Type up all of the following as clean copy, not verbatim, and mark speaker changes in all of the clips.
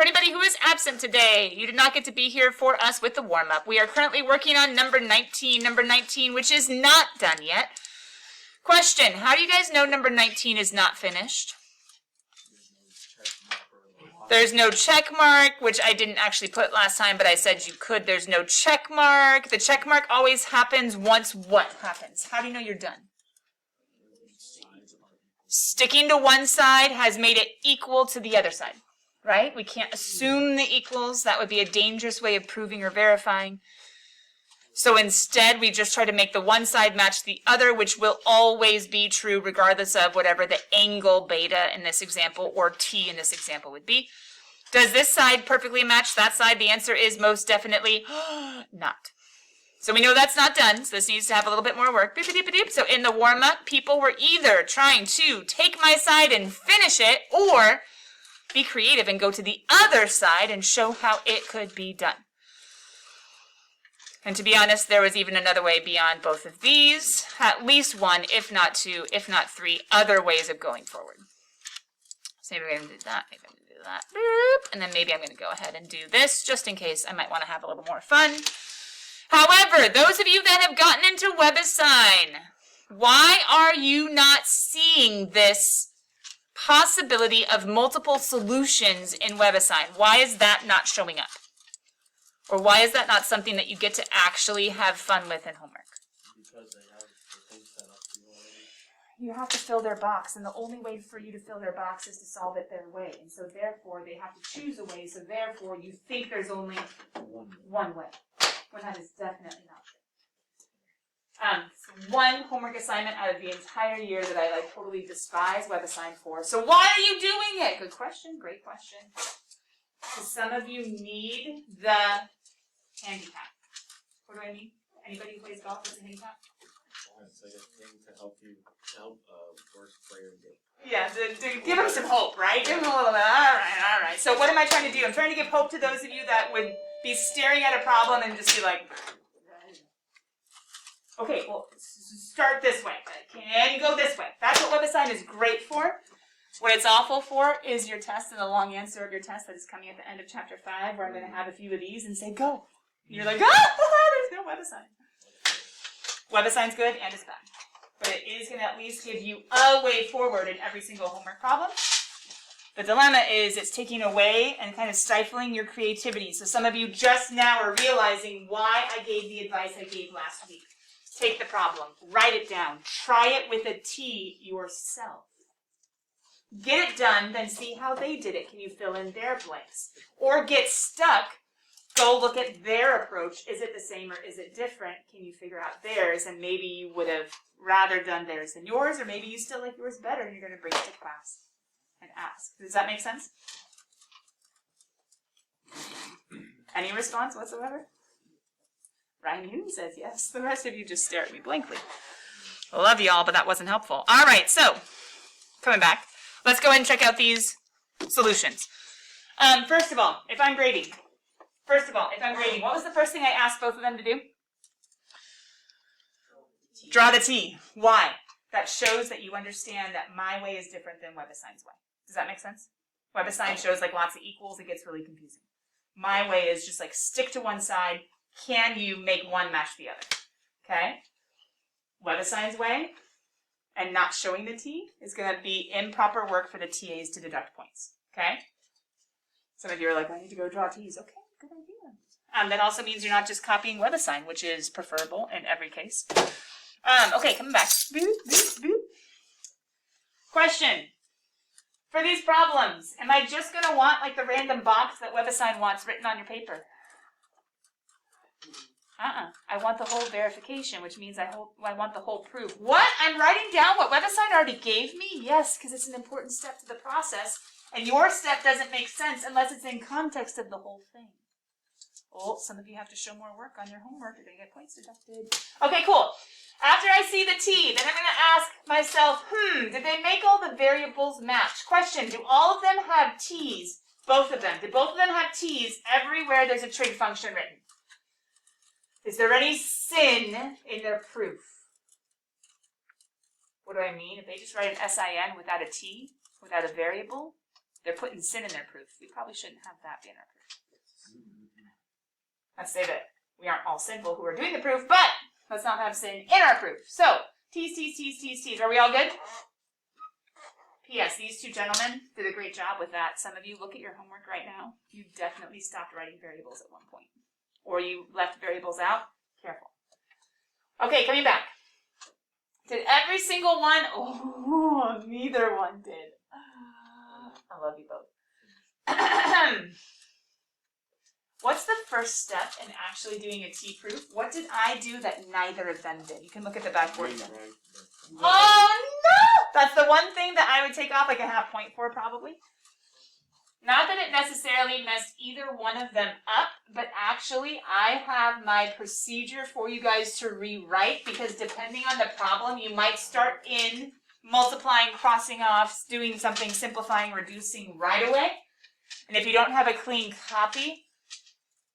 Speaker 1: anybody who is absent today, you did not get to be here for us with the warm-up. We are currently working on number 19, which is not done yet. Question, how do you guys know number 19 is not finished? There's no check mark, which I didn't actually put last time, but I said you could. There's no check mark. The check mark always happens once what happens? How do you know you're done? Sticking to one side has made it equal to the other side, right? We can't assume the equals. That would be a dangerous way of proving or verifying. So instead, we just try to make the one side match the other, which will always be true regardless of whatever the angle beta in this example or t in this example would be. Does this side perfectly match that side? The answer is most definitely not. So we know that's not done, so this needs to have a little bit more work. So in the warm-up, people were either trying to take my side and finish it, or be creative and go to the other side and show how it could be done. And to be honest, there was even another way beyond both of these, at least one, if not two, if not three, other ways of going forward. So maybe I'm going to do that, maybe I'm going to do that, boop, and then maybe I'm going to go ahead and do this, just in case I might want to have a little more fun. However, those of you that have gotten into WebAssign, why are you not seeing this possibility of multiple solutions in WebAssign? Why is that not showing up? Or why is that not something that you get to actually have fun with in homework?
Speaker 2: Because they have the thing set up for you already.
Speaker 1: You have to fill their box, and the only way for you to fill their box is to solve it their way. And so therefore, they have to choose a way, so therefore you think there's only one way. When that is definitely not true. So one homework assignment out of the entire year that I totally despise WebAssign for. So why are you doing it? Good question, great question. Because some of you need the handicap. What do I mean? Anybody who plays golf has a handicap?
Speaker 2: It's like a thing to help worst player get.
Speaker 1: Yeah, to give them some hope, right? Give them a little bit. All right. So what am I trying to do? I'm trying to give hope to those of you that would be staring at a problem and just be like, okay, well, start this way. Can you go this way? That's what WebAssign is great for. What it's awful for is your test and the long answer of your test that is coming at the end of chapter 5, where I'm going to have a few of these and say, go. And you're like, there's no WebAssign. WebAssign's good and it's bad. But it is going to at least give you a way forward in every single homework problem. The dilemma is it's taking away and kind of stifling your creativity. So some of you just now are realizing why I gave the advice I gave last week. Take the problem, write it down, try it with a T yourself. Get it done, then see how they did it. Can you fill in their blanks? Or get stuck, go look at their approach. Is it the same or is it different? Can you figure out theirs? And maybe you would have rather done theirs than yours, or maybe you still like yours better and you're going to bring it to class and ask. Does that make sense? Any response whatsoever? Ryan Newton says yes. The rest of you just stare at me blankly. I love you all, but that wasn't helpful. All right, so coming back. Let's go ahead and check out these solutions. First of all, if I'm grading, what was the first thing I asked both of them to do? Draw the T. Why? That shows that you understand that my way is different than WebAssign's way. Does that make sense? WebAssign shows like lots of equals. It gets really confusing. My way is just like stick to one side. Can you make one match the other? Okay? WebAssign's way, and not showing the T, is going to be improper work for the TAs to deduct points. Okay? Some of you are like, I need to go draw T's. Okay, good idea. That also means you're not just copying WebAssign, which is preferable in every case. Okay, coming back. Boop, boop, boop. Question. For these problems, am I just going to want like the random box that WebAssign wants written on your paper? I want the whole verification, which means I want the whole proof. What? I'm writing down what WebAssign already gave me? Yes, because it's an important step to the process, and your step doesn't make sense unless it's in context of the whole thing. Oh, some of you have to show more work on your homework. You're going to get points deducted. Okay, cool. After I see the T, then I'm going to ask myself, did they make all the variables match? Question, do all of them have T's? Both of them. Did both of them have T's everywhere there's a trig function written? Is there any sin in their proof? What do I mean? If they just write an SIN without a T, without a variable, They're putting sin in their proof. We probably shouldn't have that be in our proof. Let's say that we aren't all sinful who are doing the proof, but let's not have sin in our proof. So, T's. Are we all good? P.S. These two gentlemen did a great job with that. Some of you, look at your homework right now. You definitely stopped writing variables at one point. Or you left variables out. Careful. Okay, coming back. Did every single one? Oh, neither one did. I love you both. What's the first step in actually doing a T-proof? What did I do that neither of them did? You can look at the backboard again. Oh, no! That's the one thing that I would take off like a half point for, probably. Not that it necessarily messed either one of them up, but actually I have my procedure for you guys to rewrite, because depending on the problem, you might start in multiplying, crossing off, doing something, simplifying, reducing right away. And if you don't have a clean copy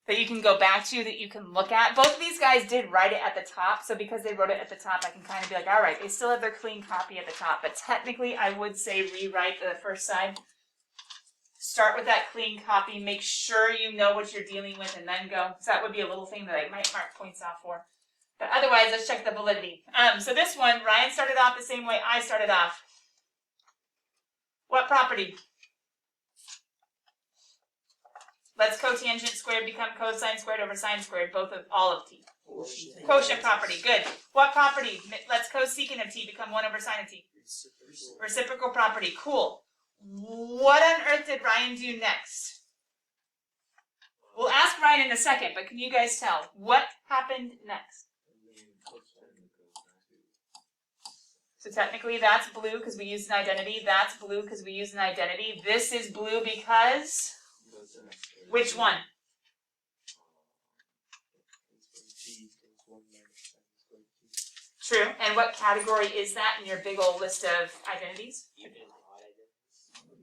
Speaker 1: that you can go back to, that you can look at. Both of these guys did write it at the top, so because they wrote it at the top, I can kind of be like, all right, they still have their clean copy at the top, but technically I would say rewrite the first side. Start with that clean copy, make sure you know what you're dealing with, and then go. So that would be a little thing that I might mark points off for. But otherwise, let's check the validity. So this one, Ryan started off the same way I started off. What property? Let's cotangent squared become cosine squared over sine squared, all of t. Quotient property, good. What property? Let's cosecant of t become 1 over sine of t. Reciprocal property, cool. What on earth did Ryan do next? We'll ask Ryan in a second, but can you guys tell? What happened next? So technically that's blue because we used an identity. That's blue because we used an identity. This is blue because... Which one? True. And what category is that in your big old list of identities?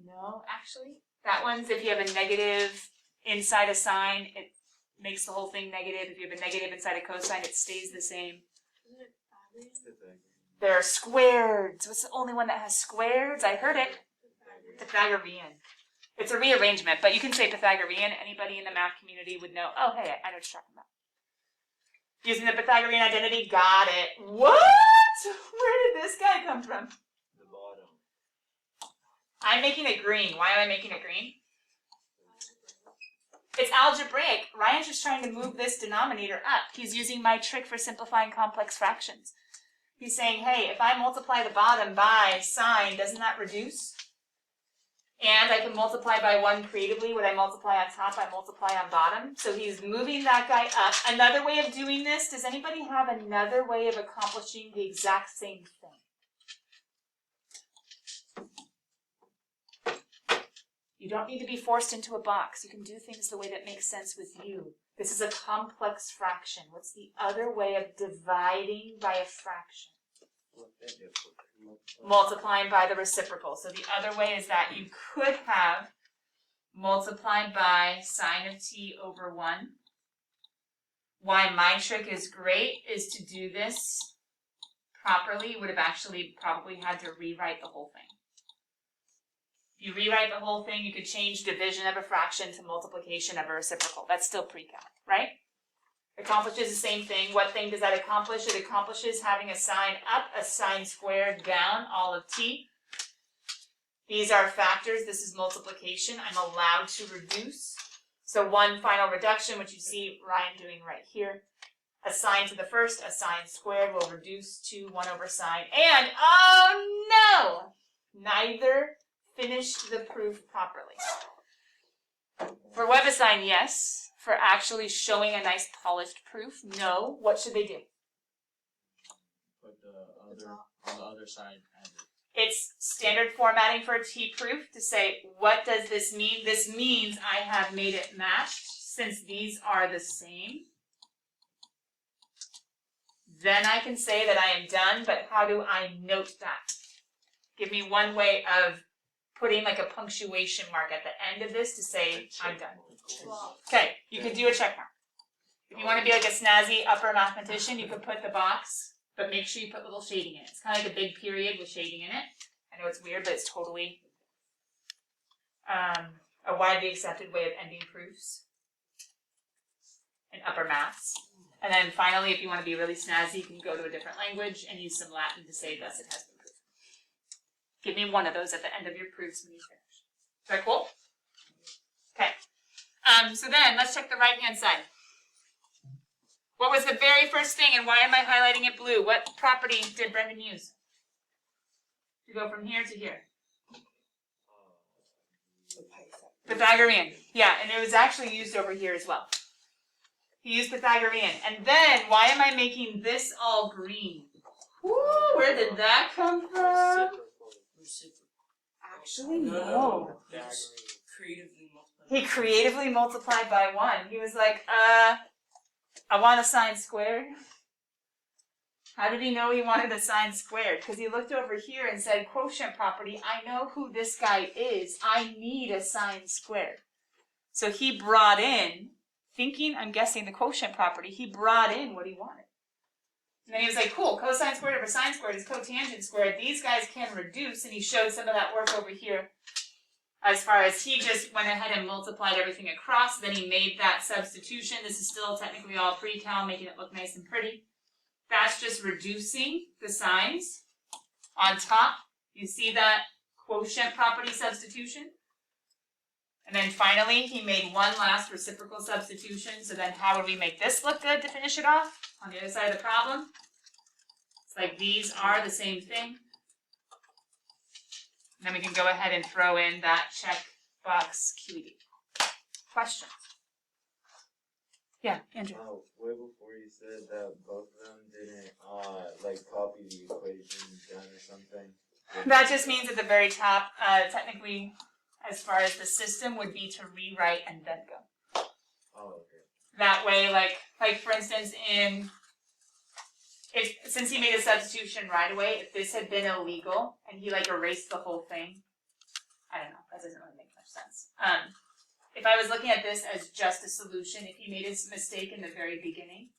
Speaker 1: No, actually. That one's if you have a negative inside a sine, it makes the whole thing negative. If you have a negative inside a cosine, it stays the same. They're squareds. What's the only one that has squareds? I heard it. Pythagorean. It's a rearrangement, but you can say Pythagorean. Anybody in the math community would know. Oh, hey, I know what you're talking about. Using the Pythagorean identity, got it. What? Where did this guy come from?
Speaker 2: The bottom.
Speaker 1: I'm making it green. Why am I making it green? It's algebraic. Ryan's just trying to move this denominator up. He's using my trick for simplifying complex fractions. He's saying, hey, if I multiply the bottom by sine, doesn't that reduce? And I can multiply by 1 creatively. What I multiply on top, I multiply on bottom. So he's moving that guy up. Another way of doing this, does anybody have another way of accomplishing the exact same thing? You don't need to be forced into a box. You can do things the way that makes sense with you. This is a complex fraction. What's the other way of dividing by a fraction? Multiplying by the reciprocal. So the other way is that you could have multiplied by sine of t over 1. Why my trick is great is to do this properly. You would have actually probably had to rewrite the whole thing. If you rewrite the whole thing, you could change division of a fraction to multiplication of a reciprocal. That's still pre-calc, right? Accomplishes the same thing. What thing does that accomplish? It accomplishes having a sign up, a sign squared down, all of t. These are factors. This is multiplication. I'm allowed to reduce. So one final reduction, which you see Ryan doing right here. A sine to the first, a sine squared will reduce to 1 over sine. And, oh no! Neither finished the proof properly. For WebAssign, yes. For actually showing a nice polished proof, no. What should they do?
Speaker 2: Put on the other side.
Speaker 1: It's standard formatting for a T-proof to say, what does this mean? This means I have made it matched since these are the same. Then I can say that I am done, but how do I note that? Give me one way of putting like a punctuation mark at the end of this to say I'm done. Okay, you could do a check mark. If you want to be like a snazzy upper mathematician, you could put the box, but make sure you put little shading in it. It's kind of like a big period with shading in it. I know it's weird, but it's totally a widely accepted way of ending proofs in upper maths. And then finally, if you want to be really snazzy, you can go to a different language and use some Latin to say, thus it has been proved. Give me one of those at the end of your proofs when you finish. Is that cool? Okay. So then, let's check the right-hand side. What was the very first thing, and why am I highlighting it blue? What property did Brendan use to go from here to here? Pythagorean. Yeah, and it was actually used over here as well. He used Pythagorean. And then, why am I making this all green? Woo, where did that come from? Actually, no. He creatively multiplied by 1. He was like, I want a sine squared. How did he know he wanted a sine squared? Because he looked over here and said, quotient property, I know who this guy is. I need a sine squared. So he brought in, thinking, I'm guessing, the quotient property, he brought in what he wanted. And then he was like, cool, cosine squared over sine squared is cotangent squared. These guys can reduce, and he showed some of that work over here. As far as he just went ahead and multiplied everything across, then he made that substitution. This is still technically all pre-cal, making it look nice and pretty. That's just reducing the signs on top. You see that quotient property substitution? And then finally, he made one last reciprocal substitution. So then how would we make this look good to finish it off? On the other side of the problem, it's like these are the same thing. And then we can go ahead and throw in that checkbox QED. Questions? Yeah, Andrew.
Speaker 3: Way before you said that both of them didn't like copy the equation down or something.
Speaker 1: That just means at the very top, technically, as far as the system would be to rewrite and then go.
Speaker 3: Oh, okay.
Speaker 1: That way, like for instance, since he made a substitution right away, if this had been illegal and he like erased the whole thing, I don't know, that doesn't really make much sense. If I was looking at this as just a solution, if he made a mistake in the very beginning,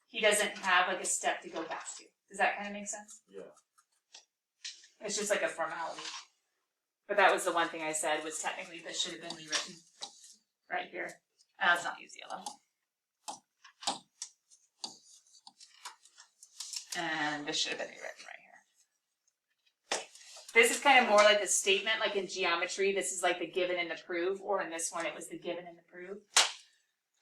Speaker 1: he doesn't have like a step to go back to. Does that kind of make sense?
Speaker 3: Yeah.
Speaker 1: It's just like a formality. But that was the one thing I said was technically this should have been rewritten right here. Let's not use yellow. And this should have been rewritten right here. This is kind of more like a statement, like in geometry, this is like the given and the prove, or in this one it was the given and the prove.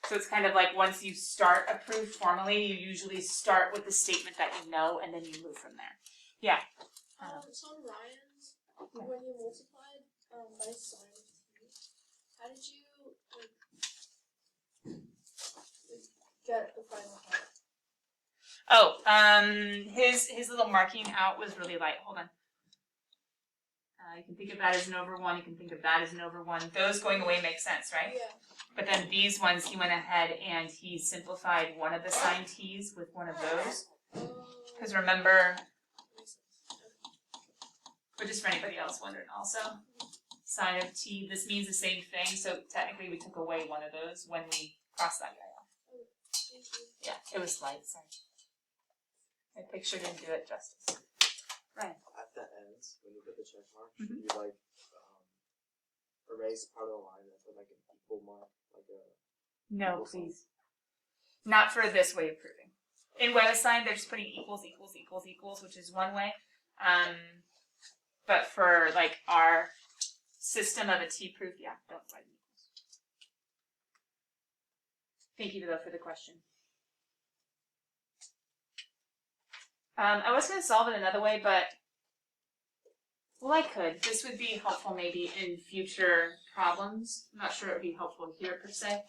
Speaker 1: So it's kind of like once you start a proof formally, you usually start with the statement that you know, and then you move from there. Yeah.
Speaker 4: So on Ryan's, when you multiplied by sine of t, how did you get the final part?
Speaker 1: Oh, his little marking out was really light. Hold on. You can think of that as an over 1. You can think of that as an over 1. Those going away make sense, right?
Speaker 4: Yeah.
Speaker 1: But then these ones, he went ahead and he simplified one of the sine t's with one of those. Because remember, but just for anybody else wondering also, sine of t, this means the same thing. So technically we took away one of those when we crossed that guy off. Yeah, it was light, sorry. My picture didn't do it justice. Right.
Speaker 5: At the ends, when you put the check mark,
Speaker 1: Mhm.
Speaker 5: should you like erase part of the line and put like an equal mark, like a
Speaker 1: No,
Speaker 5: equal sign?
Speaker 1: please. Not for this way of proving. In WebAssign, they're just putting equals, equals, equals, equals, which is one way. But for like our system of a t-proof, yeah, don't write equals. Thank you though for the question. I was going to solve it another way, but well, I could. This would be helpful maybe in future problems. I'm not sure it would be helpful here per se.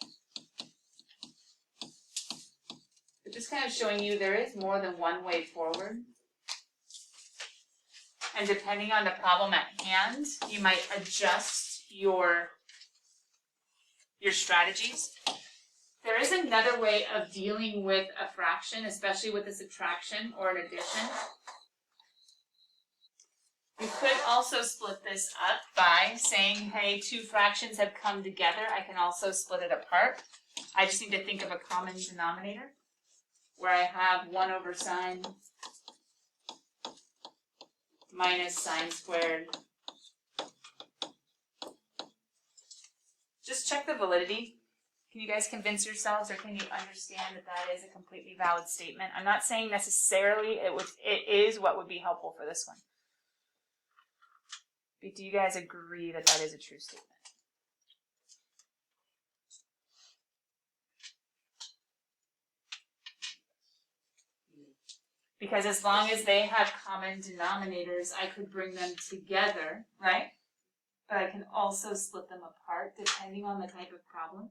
Speaker 1: But just kind of showing you there is more than one way forward. And depending on the problem at hand, you might adjust your strategies. There is another way of dealing with a fraction, especially with a subtraction or an addition. You could also split this up by saying, hey, two fractions have come together. I can also split it apart. I just need to think of a common denominator where I have 1 over sine minus sine squared just check the validity. Can you guys convince yourselves, or can you understand that that is a completely valid statement? I'm not saying necessarily it is what would be helpful for this one. But do you guys agree that that is a true statement? Because as long as they have common denominators, I could bring them together, right? But I can also split them apart depending on the type of problem.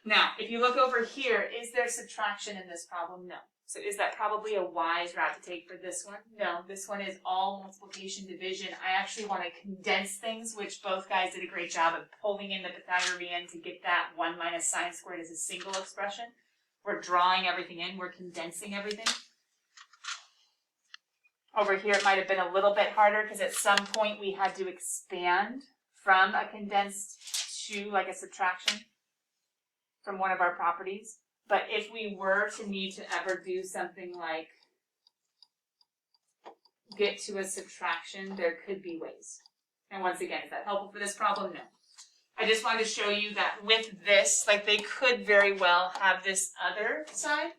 Speaker 1: Now, if you look over here, is there subtraction in this problem? No. So is that probably a wise route to take for this one? No, this one is all multiplication division. I actually want to condense things, which both guys did a great job of pulling in the Pythagorean to get that 1 minus sine squared as a single expression. We're drawing everything in, we're condensing everything. Over here it might have been a little bit harder because at some point we had to expand from a condensed to like a subtraction from one of our properties. But if we were to need to ever do something like get to a subtraction, there could be ways. And once again, is that helpful for this problem? No. I just wanted to show you that with this, like they could very well have this other side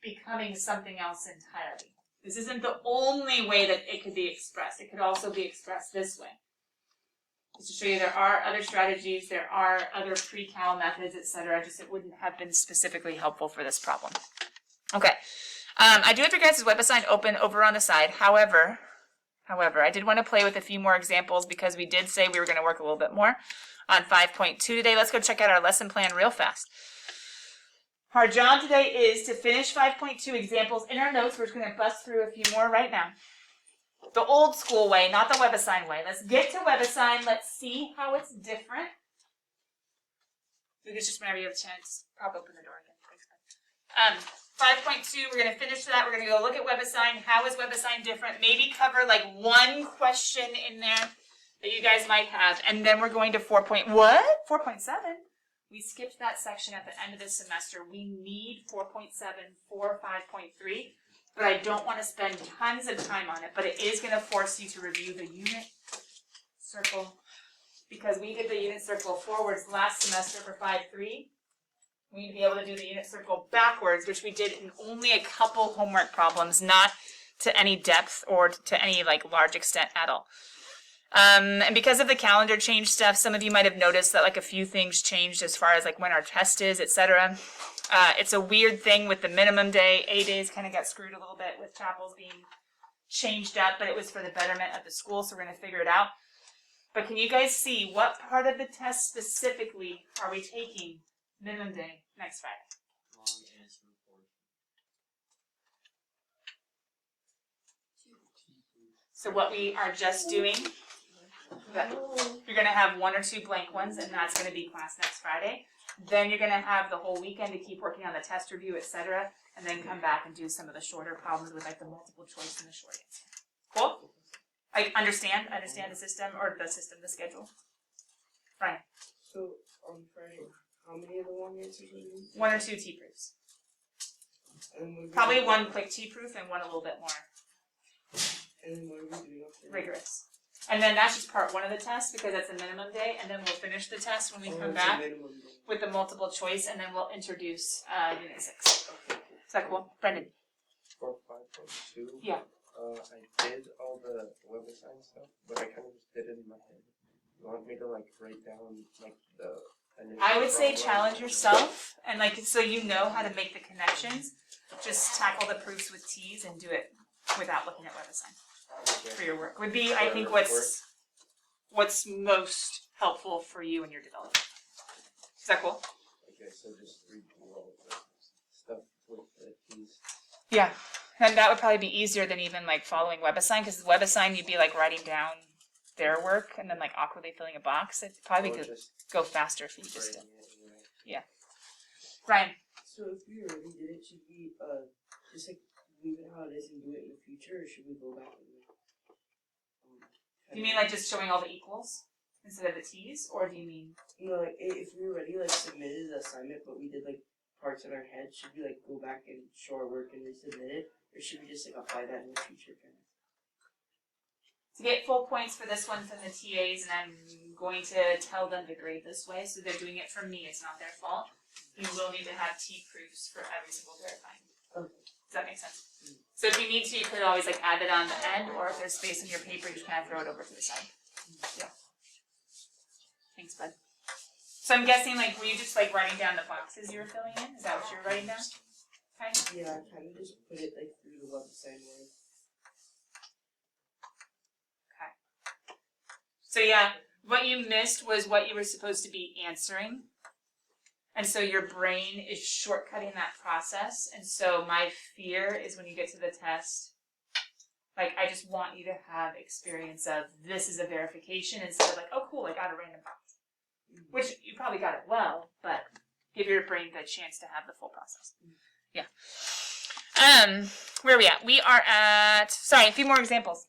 Speaker 1: becoming something else entirely. This isn't the only way that it could be expressed. It could also be expressed this way. Just to show you there are other strategies, there are other pre-cal methods, etc. Just it wouldn't have been specifically helpful for this problem. Okay. I do have your guys' web assigned open over on the side. However, I did want to play with a few more examples because we did say we were going to work a little bit more on 5.2 today. Let's go check out our lesson plan real fast. Our job today is to finish 5.2 examples in our notes. We're just going to bust through a few more right now. The old school way, not the WebAssign way. Let's get to WebAssign. Let's see how it's different. You can just whenever you have a chance, pop open the door again. 5.2, we're going to finish that. We're going to go look at WebAssign. How is WebAssign different? Maybe cover like one question in there that you guys might have. And then we're going to 4.7? We skipped that section at the end of this semester. We need 4.7 for 5.3. But I don't want to spend tons of time on it, but it is going to force you to review the unit circle because we did the unit circle forwards last semester for 5.3. We need to be able to do the unit circle backwards, which we did in only a couple homework problems, not to any depth or to any like large extent at all. And because of the calendar change stuff, some of you might have noticed that like a few things changed as far as like when our test is, etc. It's a weird thing with the minimum day. A days kind of got screwed a little bit with chapels being changed up, but it was for the betterment of the school, so we're going to figure it out. But can you guys see what part of the test specifically are we taking minimum day next Friday?
Speaker 2: Long answer report.
Speaker 1: So what we are just doing, you're going to have 1 or 2 blank ones, and that's going to be class next Friday. Then you're going to have the whole weekend to keep working on the test review, etc., and then come back and do some of the shorter problems with like the multiple choice and the short answer. Cool? I understand the system, the schedule. Right.
Speaker 6: So on Friday, how many of the long answers are you?
Speaker 1: 1 or 2 T-proofs.
Speaker 6: And
Speaker 1: Probably 1 quick T-proof and 1 a little bit more
Speaker 6: And then what are we doing after that?
Speaker 1: rigorous. And then that's just part 1 of the test because that's a minimum day, and then we'll finish the test when we come
Speaker 6: it's a
Speaker 1: back
Speaker 6: minimum day.
Speaker 1: with the multiple choice, and then we'll introduce Unit 6. Is that cool? Brendan?
Speaker 7: For 5.2,
Speaker 1: Yeah.
Speaker 7: I did all the WebAssign stuff, but I kind of just did it in my head. You want me to like write down like the initial
Speaker 1: I would say
Speaker 7: problem?
Speaker 1: challenge yourself, and like so you know how to make the connections. Just tackle the proofs with T's and do it without looking at WebAssign for your work. Would be, I think, what's most helpful for you in your development. Is that cool?
Speaker 7: Okay, so just read all of the stuff with the keys.
Speaker 1: Yeah, and that would probably be easier than even like following WebAssign, because WebAssign you'd be like writing down their work and then like awkwardly filling a box. It'd probably
Speaker 7: Or
Speaker 1: could
Speaker 7: just
Speaker 1: go faster if you just did.
Speaker 7: writing it anyway.
Speaker 1: Ryan,
Speaker 6: So if we already did it, should we just like leave it how it is and do it in the future, or should we go back and
Speaker 1: do you mean like just showing all the equals instead of the T's, or do you mean?
Speaker 6: no, like if we already like submitted the assignment but we did like parts in our head, should we like go back and show our work and resubmit it, or should we just like apply that in the future kind of?
Speaker 1: to get full points for this one from the TAs, and I'm going to tell them to grade this way, so they're doing it for me, it's not their fault. You will need to have T proofs for every single verifying. Does that make sense? So if you need to, you could always like add it on the end, or if there's space in your paper, you just kind of throw it over to the side. Yeah. Thanks, bud. So I'm guessing, like, were you just like writing down the boxes you were filling in? Is that what you were writing down? Okay.
Speaker 6: Yeah, I kind of just put it like through the website way.
Speaker 1: So yeah, what you missed was what you were supposed to be answering. And so your brain is shortcutting that process. And so my fear is when you get to the test, like, I just want you to have experience of this is a verification instead of like, oh cool, I got a random box. Which you probably got it well, but give your brain the chance to have the full process. Yeah. Where are we at? We are at, sorry, a few more examples.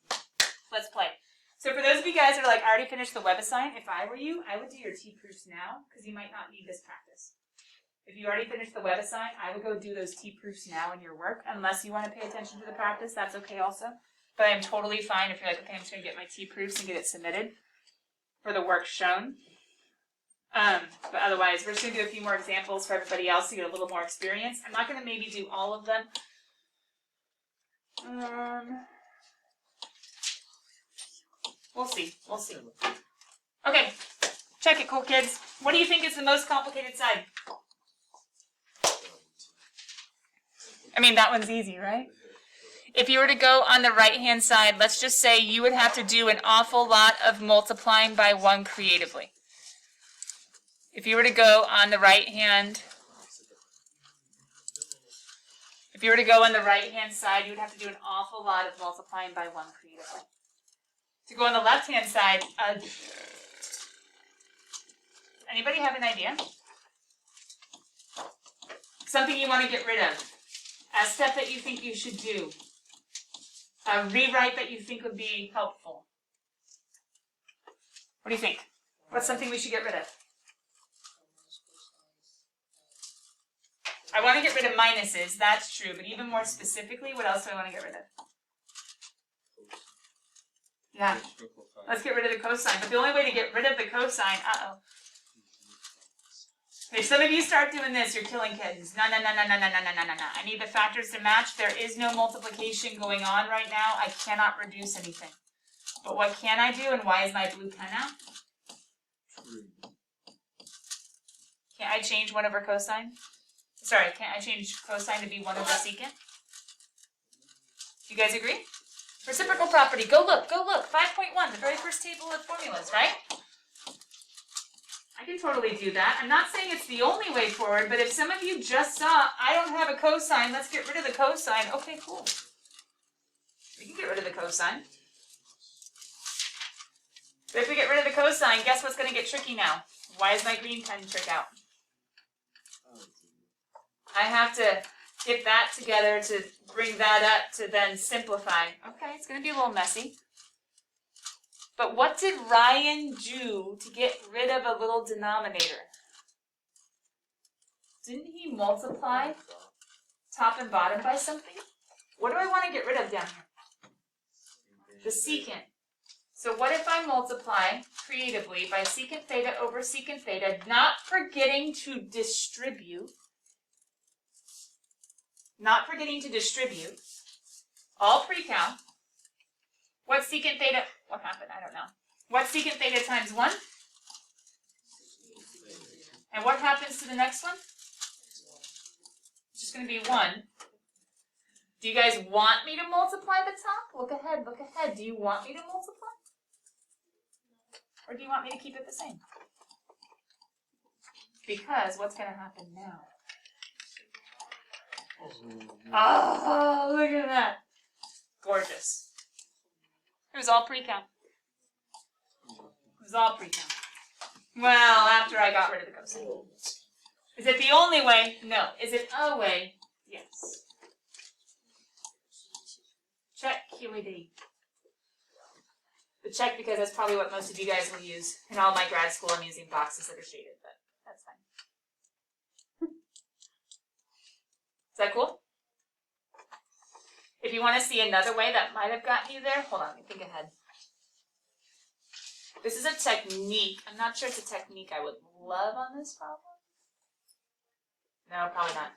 Speaker 1: Let's play. So for those of you guys that are like, I already finished the WebAssign, if I were you, I would do your T-proofs now, because you might not need this practice. If you already finished the WebAssign, I would go do those T-proofs now in your work, unless you want to pay attention to the practice, that's okay also. But I'm totally fine if you're like, okay, I'm just going to get my T-proofs and get it submitted for the work shown. But otherwise, we're just going to do a few more examples for everybody else to get a little more experience. I'm not going to maybe do all of them. We'll see. We'll see. Okay. Check it, cool kids. What do you think is the most complicated side? I mean, that one's easy, right? If you were to go on the right-hand side, let's just say you would have to do an awful lot of multiplying by 1 creatively. If you were to go on the right-hand side, you would have to do an awful lot of multiplying by 1 creatively. To go on the left-hand side, anybody have an idea? Something you want to get rid of. A step that you think you should do. A rewrite that you think would be helpful. What do you think? What's something we should get rid of? I want to get rid of minuses, that's true, but even more specifically, what else do I want to get rid of? Yeah, let's get rid of the cosine, but the only way to get rid of the cosine, If some of you start doing this, you're killing kittens. No. I need the factors to match. There is no multiplication going on right now. I cannot reduce anything. But what can I do, and why is my blue pen out? Can't I change 1 over cosine? Sorry, can't I change cosine to be 1 over secant? Do you guys agree? Reciprocal property. Go look. 5.1, the very first table of formulas, right? I can totally do that. I'm not saying it's the only way forward, but if some of you just saw, I don't have a cosine, let's get rid of the cosine. Okay, cool. We can get rid of the cosine. But if we get rid of the cosine, guess what's going to get tricky now? Why is my green pen trick out? I have to get that together to bring that up to then simplify. Okay, it's going to be a little messy. But what did Ryan do to get rid of a little denominator? Didn't he multiply top and bottom by something? What do I want to get rid of down here? The secant. So what if I multiply creatively by secant theta over secant theta, not forgetting to distribute, all pre-cal. What's secant theta? What happened? I don't know. What's secant theta times 1? And what happens to the next one? It's just going to be 1. Do you guys want me to multiply the top? Look ahead. Do you want me to multiply? Or do you want me to keep it the same? Because what's going to happen now? Oh, look at that. Gorgeous. It was all pre-count. Well, after I got rid of the cosine. Is it the only way? No. Is it a way? Yes. Check QED. But check because that's probably what most of you guys will use. In all my grad school, I'm using boxes that are shaded, but that's fine. Is that cool? If you want to see another way that might have gotten you there, hold on, let me think ahead. This is a technique. I'm not sure it's a technique I would love on this problem. No, probably not.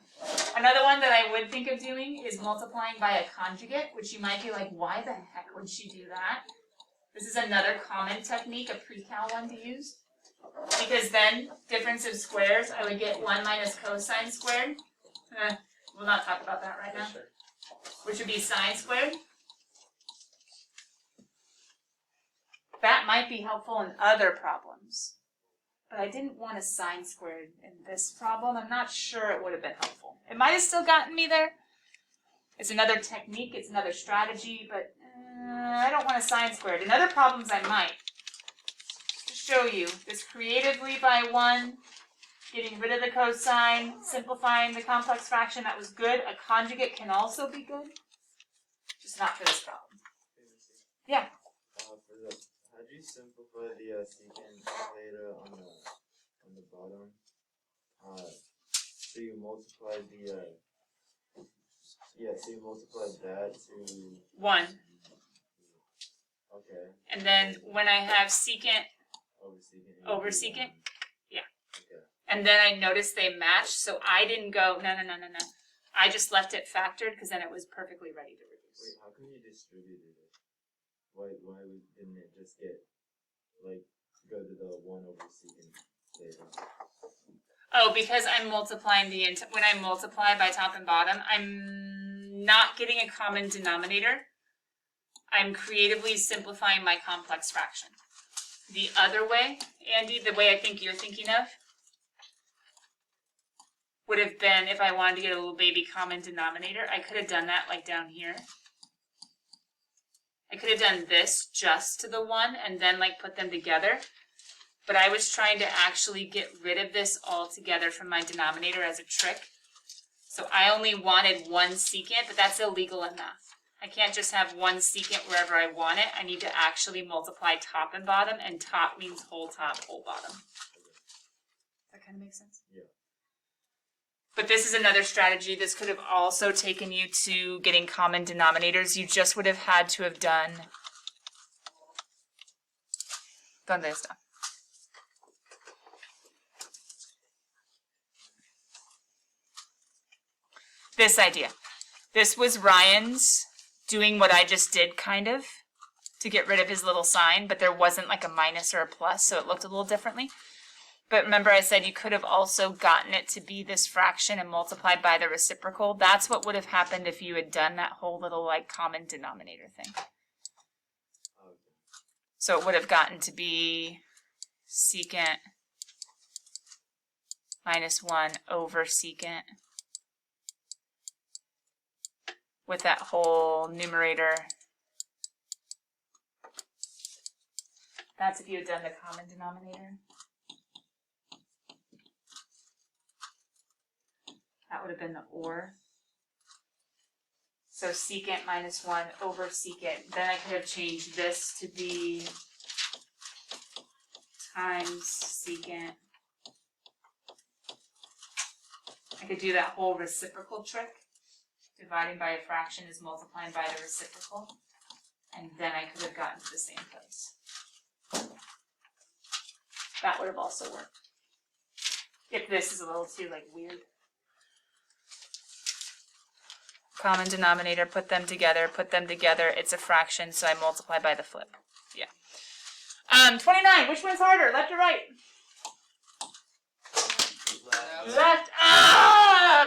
Speaker 1: Another one that I would think of doing is multiplying by a conjugate, which you might be like, why the heck would she do that? This is another common technique, a pre-cal one to use. Because then, difference of squares, I would get 1 minus cosine squared. We'll not talk about that right now. Which would be sine squared. That might be helpful in other problems. But I didn't want a sine squared in this problem. I'm not sure it would have been helpful. It might have still gotten me there. It's another technique, it's another strategy, but I don't want a sine squared. In other problems I might. To show you, this creatively by 1, getting rid of the cosine, simplifying the complex fraction, that was good. A conjugate can also be good. Just not for this problem. Yeah.
Speaker 3: How do you simplify the secant theta on the bottom? So you multiply so you multiply that to
Speaker 1: 1.
Speaker 3: Okay.
Speaker 1: And then when I have secant
Speaker 3: Over secant.
Speaker 1: Yeah.
Speaker 3: Okay.
Speaker 1: And then I noticed they matched, so I didn't go, no. I just left it factored because then it was perfectly ready to reduce.
Speaker 3: Wait, how come you distributed it? Why didn't it just get, go to the 1 over secant theta?
Speaker 1: Oh, because I'm multiplying when I multiply by top and bottom, I'm not getting a common denominator. I'm creatively simplifying my complex fraction. The other way, Andy, the way I think you're thinking of, would have been if I wanted to get a little baby common denominator, I could have done that like down here. I could have done this just to the 1 and then put them together. But I was trying to actually get rid of this altogether from my denominator as a trick. So I only wanted 1 secant, but that's illegal in math. I can't just have 1 secant wherever I want it. I need to actually multiply top and bottom, and top means whole top, whole bottom. Does that kind of make sense?
Speaker 3: Yeah.
Speaker 1: But this is another strategy. This could have also taken you to getting common denominators. You just would have had to have done this stuff. This idea. This was Ryan's doing what I just did, kind of, to get rid of his little sign, but there wasn't a minus or a plus, so it looked a little differently. But remember I said you could have also gotten it to be this fraction and multiplied by the reciprocal. That's what would have happened if you had done that whole little common denominator thing. So it would have gotten to be secant minus 1 over secant with that whole numerator. That's if you had done the common denominator. That would have been the or. So secant minus 1 over secant. Then I could have changed this to be times secant. I could do that whole reciprocal trick. Dividing by a fraction is multiplying by the reciprocal. And then I could have gotten to the same place. That would have also worked. If this is a little too weird. Common denominator, put them together, it's a fraction, so I multiply by the flip. Yeah. 29, which one's harder, left or right? Left.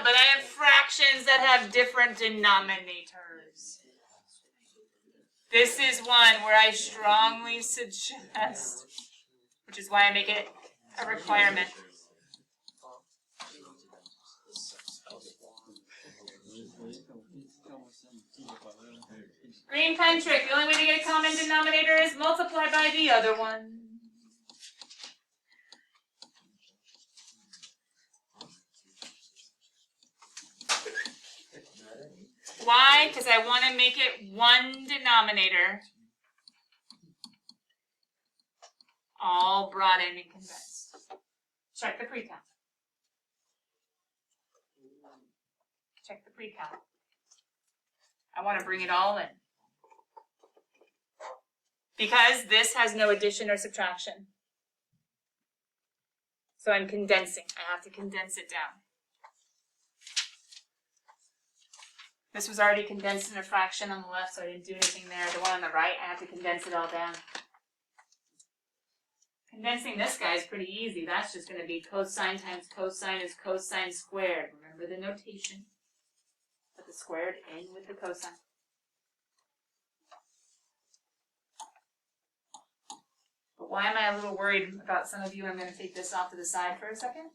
Speaker 1: But I have fractions that have different denominators. This is one where I strongly suggest, which is why I make it a requirement. Green pen trick. The only way to get a common denominator is multiply by the other one. Why? Because I want to make it one denominator. All brought in and condensed. Check the pre-count. Check the pre-count. I want to bring it all in. Because this has no addition or subtraction. So I'm condensing. I have to condense it down. This was already condensed in a fraction on the left, so I didn't do anything there. The one on the right, I have to condense it all down. Condensing this guy is pretty easy. That's just going to be cosine times cosine is cosine squared. Remember the notation. Put the squared in with the cosine. But why am I a little worried about some of you? I'm going to take this off to the side for a second.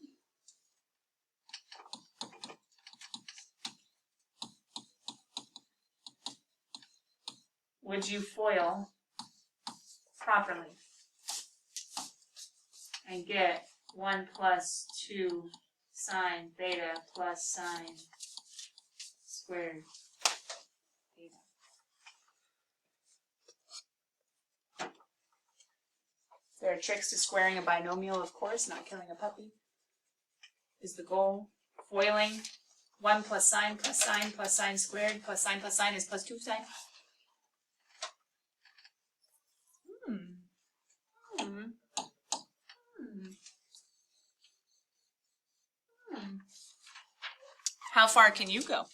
Speaker 1: Would you FOIL properly and get 1 plus 2 sine theta plus sine squared theta? There are tricks to squaring a binomial, of course, not killing a puppy is the goal. FOILing 1 plus sine squared plus sine is plus 2 sine. How far can you go?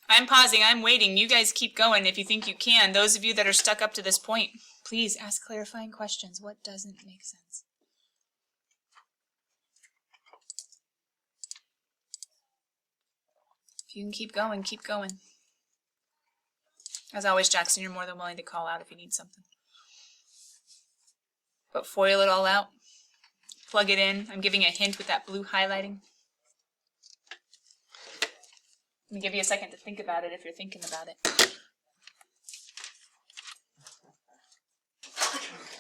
Speaker 1: I'm pausing, I'm waiting. You guys keep going if you think you can. Those of you that are stuck up to this point, please ask clarifying questions. What doesn't make sense? If you can keep going, keep going. As always, Jackson, you're more than willing to call out if you need something. But FOIL it all out. Plug it in. I'm giving a hint with that blue highlighting. Let me give you a second to think about it if you're thinking about it.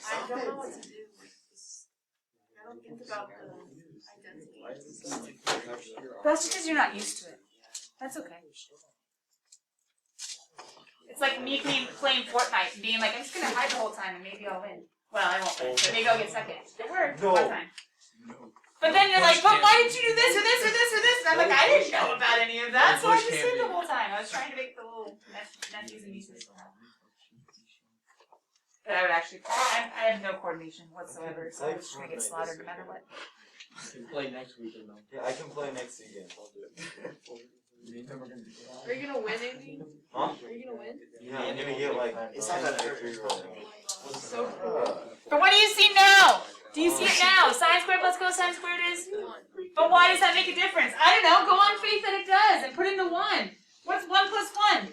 Speaker 4: I don't know what to do with this. I don't think about the identity.
Speaker 1: That's just because you're not used to it. That's okay. It's like me playing Fortnite and being like, I'm just going to hide the whole time and maybe I'll win. Well, I won't win, but maybe I'll get second. It worked one time. But then you're like, but why didn't you do this or this or this or this? And I'm like, I didn't know about any of that, so I just did the whole time. I was trying to make the little nephews and nieces happy. But I would actually, I have no coordination whatsoever, so I was trying to get slaughtered no matter what.
Speaker 2: You can play next weekend though.
Speaker 3: Yeah, I can play next weekend. I'll do it.
Speaker 4: Are you gonna win, Andy?
Speaker 3: Huh?
Speaker 4: Are you gonna win?
Speaker 3: Yeah, I'm gonna get like
Speaker 5: It's not gonna hurt.
Speaker 4: So cool.
Speaker 1: But what do you see now? Do you see it now? Sine squared plus cosine squared is? But why does that make a difference? I don't know. Go on faith that it does and put in the 1. What's 1 plus 1?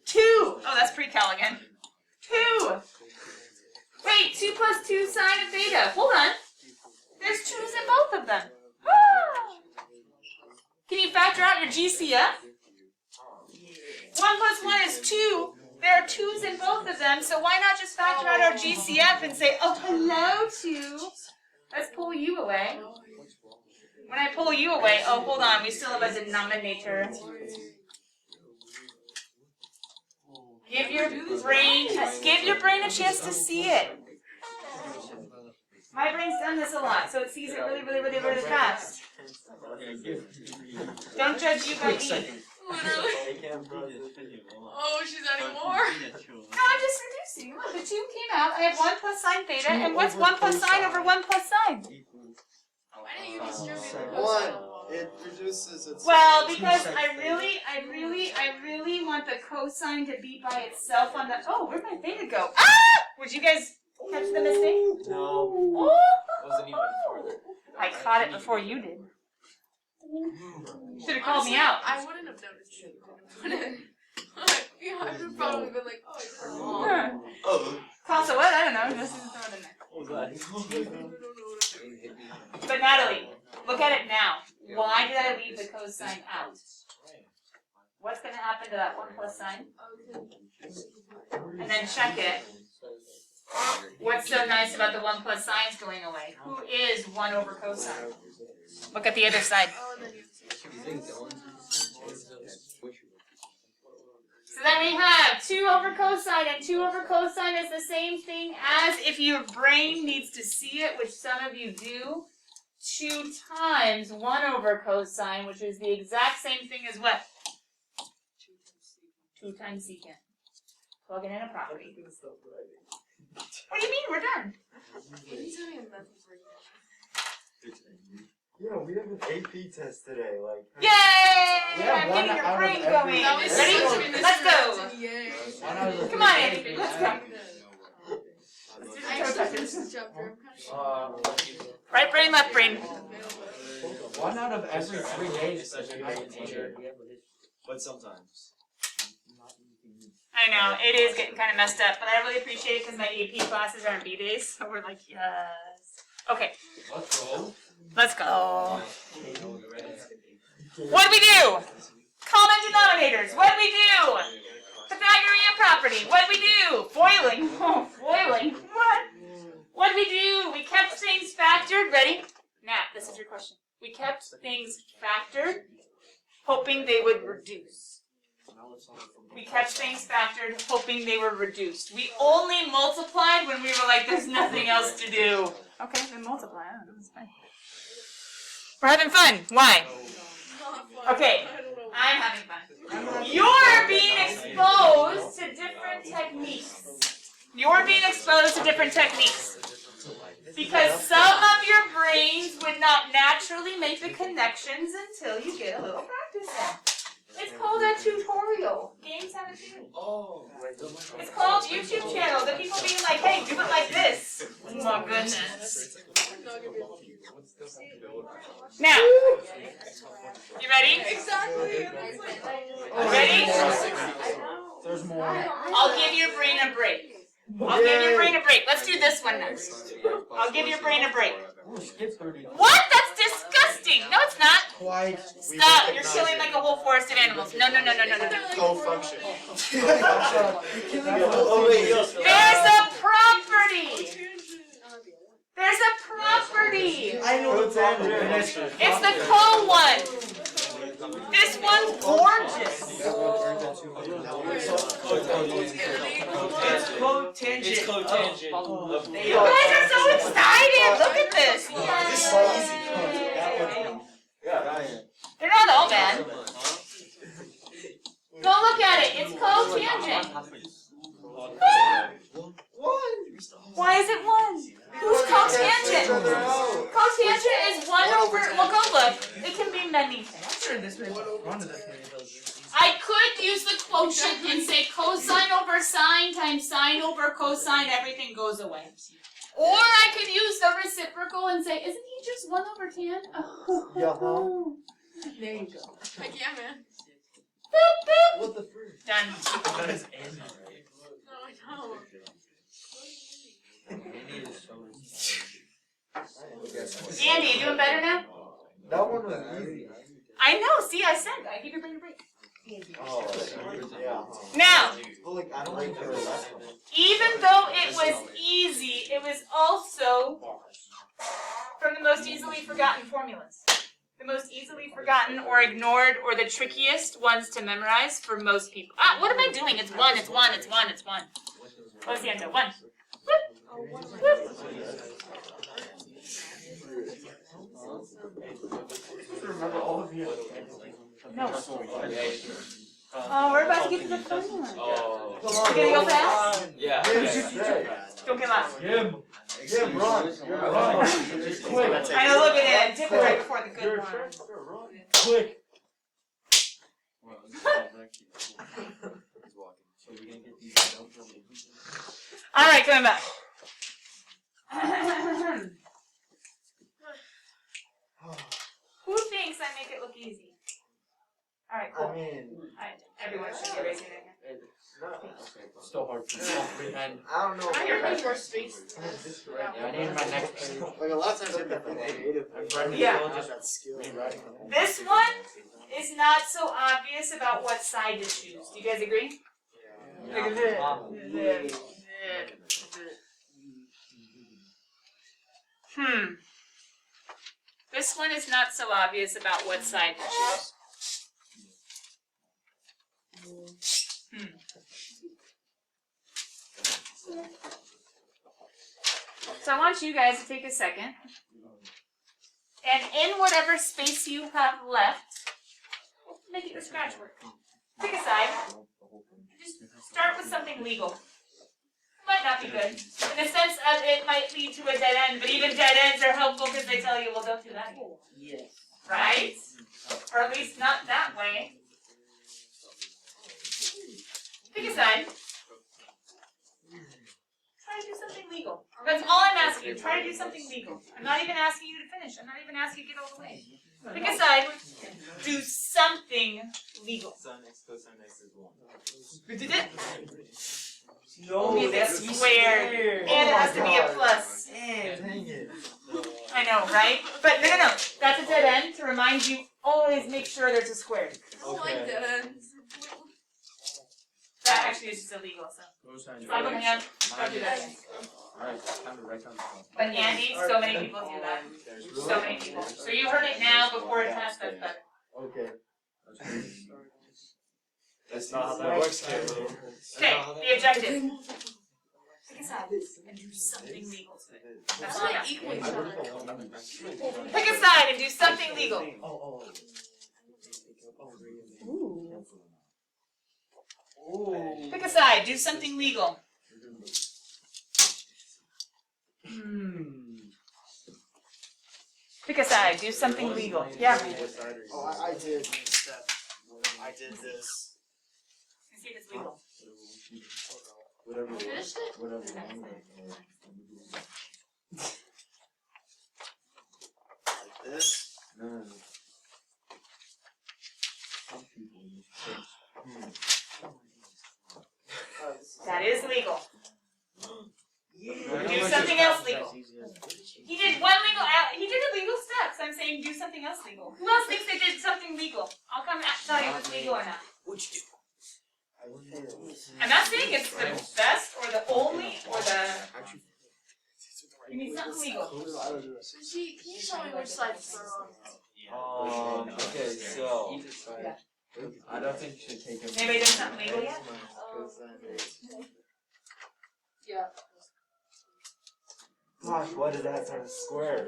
Speaker 1: 2. Oh, that's pre-cal again. 2. Wait, 2 plus 2 sine of theta. Hold on. There's 2's in both of them. Ah. Can you factor out your GCF? 1 plus 1 is 2. There are 2's in both of them, so why not just factor out our GCF and say, oh, hello, 2. Let's pull you away. When I pull you away, oh, hold on, we still have a denominator. Give your brain a chance to see it. My brain's done this a lot, so it sees it really, really, really, really fast. Don't judge you by me.
Speaker 4: Literally. Oh, she's adding more.
Speaker 1: No, I'm just reducing. Look, the 2 came out. I have 1 plus sine theta, and what's 1 plus sine over 1 plus sine?
Speaker 4: Why didn't you distribute the
Speaker 5: One.
Speaker 4: cosine?
Speaker 5: It reduces its.
Speaker 1: Well, because I really want the cosine to be by itself on the. Oh, where'd my theta go? Ah! Would you guys catch the mistake?
Speaker 2: No,
Speaker 1: Oh!
Speaker 2: wasn't even farther.
Speaker 1: I caught it before you did. Should have called me out.
Speaker 4: I wouldn't have noticed it. Yeah, I would have probably been like, oh, it's wrong.
Speaker 3: Oh.
Speaker 1: Toss a what? I don't know. Just throw it in there.
Speaker 2: What was that?
Speaker 1: But Natalie, look at it now. Why did I leave the cosine out? What's going to happen to that 1 plus sine? And then check it. What's so nice about the 1 plus signs going away? Who is 1 over cosine? Look at the other side.
Speaker 4: Oh, and then you
Speaker 1: So then we have 2 over cosine, and 2 over cosine is the same thing as, if your brain needs to see it, which some of you do, 2 times 1 over cosine, which is the exact same thing as what? 2 times secant. Plugging in a property.
Speaker 5: Stop writing.
Speaker 1: What do you mean? We're done.
Speaker 4: He's having a mental breakdown.
Speaker 3: Yeah, we have an AP test today. Like,
Speaker 1: Yay!
Speaker 7: Yeah,
Speaker 1: I'm
Speaker 7: one
Speaker 1: getting your
Speaker 7: out of
Speaker 1: brain
Speaker 7: every-
Speaker 1: going.
Speaker 4: That was
Speaker 1: Ready?
Speaker 4: such a
Speaker 1: Let's go.
Speaker 4: Yay.
Speaker 7: One out of the
Speaker 1: Come on,
Speaker 7: three
Speaker 1: Andy.
Speaker 7: days,
Speaker 1: Let's
Speaker 7: man.
Speaker 1: go.
Speaker 4: I actually finished this chapter. I'm kind of
Speaker 1: Right brain, left brain.
Speaker 7: One out of every 3 days.
Speaker 2: But sometimes.
Speaker 1: I know, it is getting kind of messed up, but I really appreciate it because my AP classes are on B days, so we're like, yes. Okay,
Speaker 7: Let's go.
Speaker 1: let's go. What do we do? Common denominators. What do we do? Pythagorean property. What do we do? Foiling. Oh, foiling. What? What do we do? We kept things factored. Ready? Nat, this is your question. We kept things factored, hoping they would reduce. We kept things factored, hoping they were reduced. We only multiplied when we were like, there's nothing else to do. Okay, then multiply. Oh, that's fine. We're having fun. Why?
Speaker 4: not fun.
Speaker 1: Okay.
Speaker 4: I don't know.
Speaker 1: I'm having fun. You're being exposed to different techniques. You're being exposed to different techniques. Because some of your brains would not naturally make the connections until you get a little practice in. It's called a tutorial. Games have a tutorial.
Speaker 2: Oh.
Speaker 1: It's called YouTube channel. The people being like, hey, do it like this. Oh my goodness.
Speaker 4: I'm not gonna be able to.
Speaker 1: Now, you ready?
Speaker 4: Exactly.
Speaker 1: Ready?
Speaker 7: There's more.
Speaker 1: I'll give your brain a break. I'll give your brain a break. Let's do this one next. I'll give your brain a break.
Speaker 7: Oh, skip 30.
Speaker 1: What? That's disgusting. No, it's not.
Speaker 7: Twice.
Speaker 1: Stop. You're killing like a whole forest of animals. No, no, no, no, no, no, no.
Speaker 5: Co-function.
Speaker 3: Oh wait, yo.
Speaker 1: There's a property. There's a property.
Speaker 7: I know the problem.
Speaker 1: It's the co one. This one's gorgeous.
Speaker 6: It's cotangent.
Speaker 2: It's cotangent.
Speaker 1: You guys are so excited. Look at this. They're not all bad. Go look at it. It's cotangent. Why is it one? Who's cotangent? Cotangent is 1 over. Well, go look. It can be many things. I could use the quotient and say cosine over sine times sine over cosine. Everything goes away. Or I could use the reciprocal and say, isn't he just 1 over tan? Oh. There you go.
Speaker 4: Like, yeah, man.
Speaker 1: Boop, boop.
Speaker 3: What the frick?
Speaker 1: Done.
Speaker 4: No, I know.
Speaker 1: Andy, you doing better now?
Speaker 3: That one was easy.
Speaker 1: I know. See, I said I give your brain a break.
Speaker 3: Oh, yeah.
Speaker 1: Now,
Speaker 3: But like, I don't like the last one.
Speaker 1: even though it was easy, it was also from the most easily forgotten formulas. The most easily forgotten or ignored or the trickiest ones to memorize for most people. Ah, what am I doing? It's 1, it's 1, it's 1, it's 1. What's the end of 1?
Speaker 7: Remember all of you.
Speaker 1: No. Oh, we're about to get to the fun one.
Speaker 2: Oh.
Speaker 1: You gonna go fast?
Speaker 2: Yeah.
Speaker 1: Don't get lost.
Speaker 3: Yeah, run.
Speaker 1: I know, look at it. Dip it right before the good one.
Speaker 3: Quick.
Speaker 1: Alright, coming back. Who thinks I make it look easy? Alright, cool.
Speaker 3: I mean,
Speaker 1: Everyone should be raising their hand.
Speaker 7: Still hard to comprehend.
Speaker 3: I don't know.
Speaker 4: I need more space.
Speaker 7: Yeah, I need my next page.
Speaker 5: Like a lot of times I have creative.
Speaker 1: Yeah.
Speaker 5: That skill.
Speaker 1: This one is not so obvious about what side to choose. Do you guys agree? Look at this. This one is not so obvious about what side to choose. So I want you guys to take a second, and in whatever space you have left, make it your scratch work. Pick a side. Just start with something legal. Might not be good. In the sense of it might lead to a dead end, but even dead ends are helpful because they tell you, well, don't do that again.
Speaker 6: Yes.
Speaker 1: Right? Or at least not that way. Pick a side. Try to do something legal. That's all I'm asking you. Try to do something legal. I'm not even asking you to finish. I'm not even asking you to get all the way. Pick a side. Do something legal.
Speaker 3: Sin x cosine x is 1.
Speaker 1: Who did it?
Speaker 6: No,
Speaker 1: Only if
Speaker 6: that's
Speaker 1: it's squared. And it has to be a plus.
Speaker 3: Dang it.
Speaker 1: I know, right? But no. That's a dead end to remind you, always make sure there's a square.
Speaker 4: I don't like that.
Speaker 1: That actually is just illegal, so. Slap of hand. Don't do that.
Speaker 2: Alright, time to write down the problem.
Speaker 1: But Andy, so many people do that. So many people. So you heard it now before a test, that's better.
Speaker 3: Okay.
Speaker 5: That's not how that works, Caleb.
Speaker 1: Okay, the objective. Pick a side and do something legal to it. That's all I got.
Speaker 4: Equally fun.
Speaker 1: Pick a side and do something legal.
Speaker 6: Ooh.
Speaker 1: Pick a side, do something legal. Pick a side, do something legal. Yeah.
Speaker 5: Oh, I did step. I did this.
Speaker 1: Let's see if it's legal.
Speaker 3: Whatever.
Speaker 4: Finished it?
Speaker 3: Whatever.
Speaker 5: Like this.
Speaker 3: No. Some people use
Speaker 1: That is legal.
Speaker 6: Yeah.
Speaker 1: Do something else legal. He did one legal. He did a legal step. So I'm saying do something else legal. Who else thinks they did something legal? I'll come tell you if it's legal or not.
Speaker 5: What'd you do?
Speaker 1: I'm not saying it's the best or the only or the. You need something legal.
Speaker 4: Can you tell me which side to start on?
Speaker 3: Okay, so I don't think you should take a.
Speaker 1: Anybody done something legal yet?
Speaker 4: Yeah.
Speaker 3: Gosh, why did that turn square?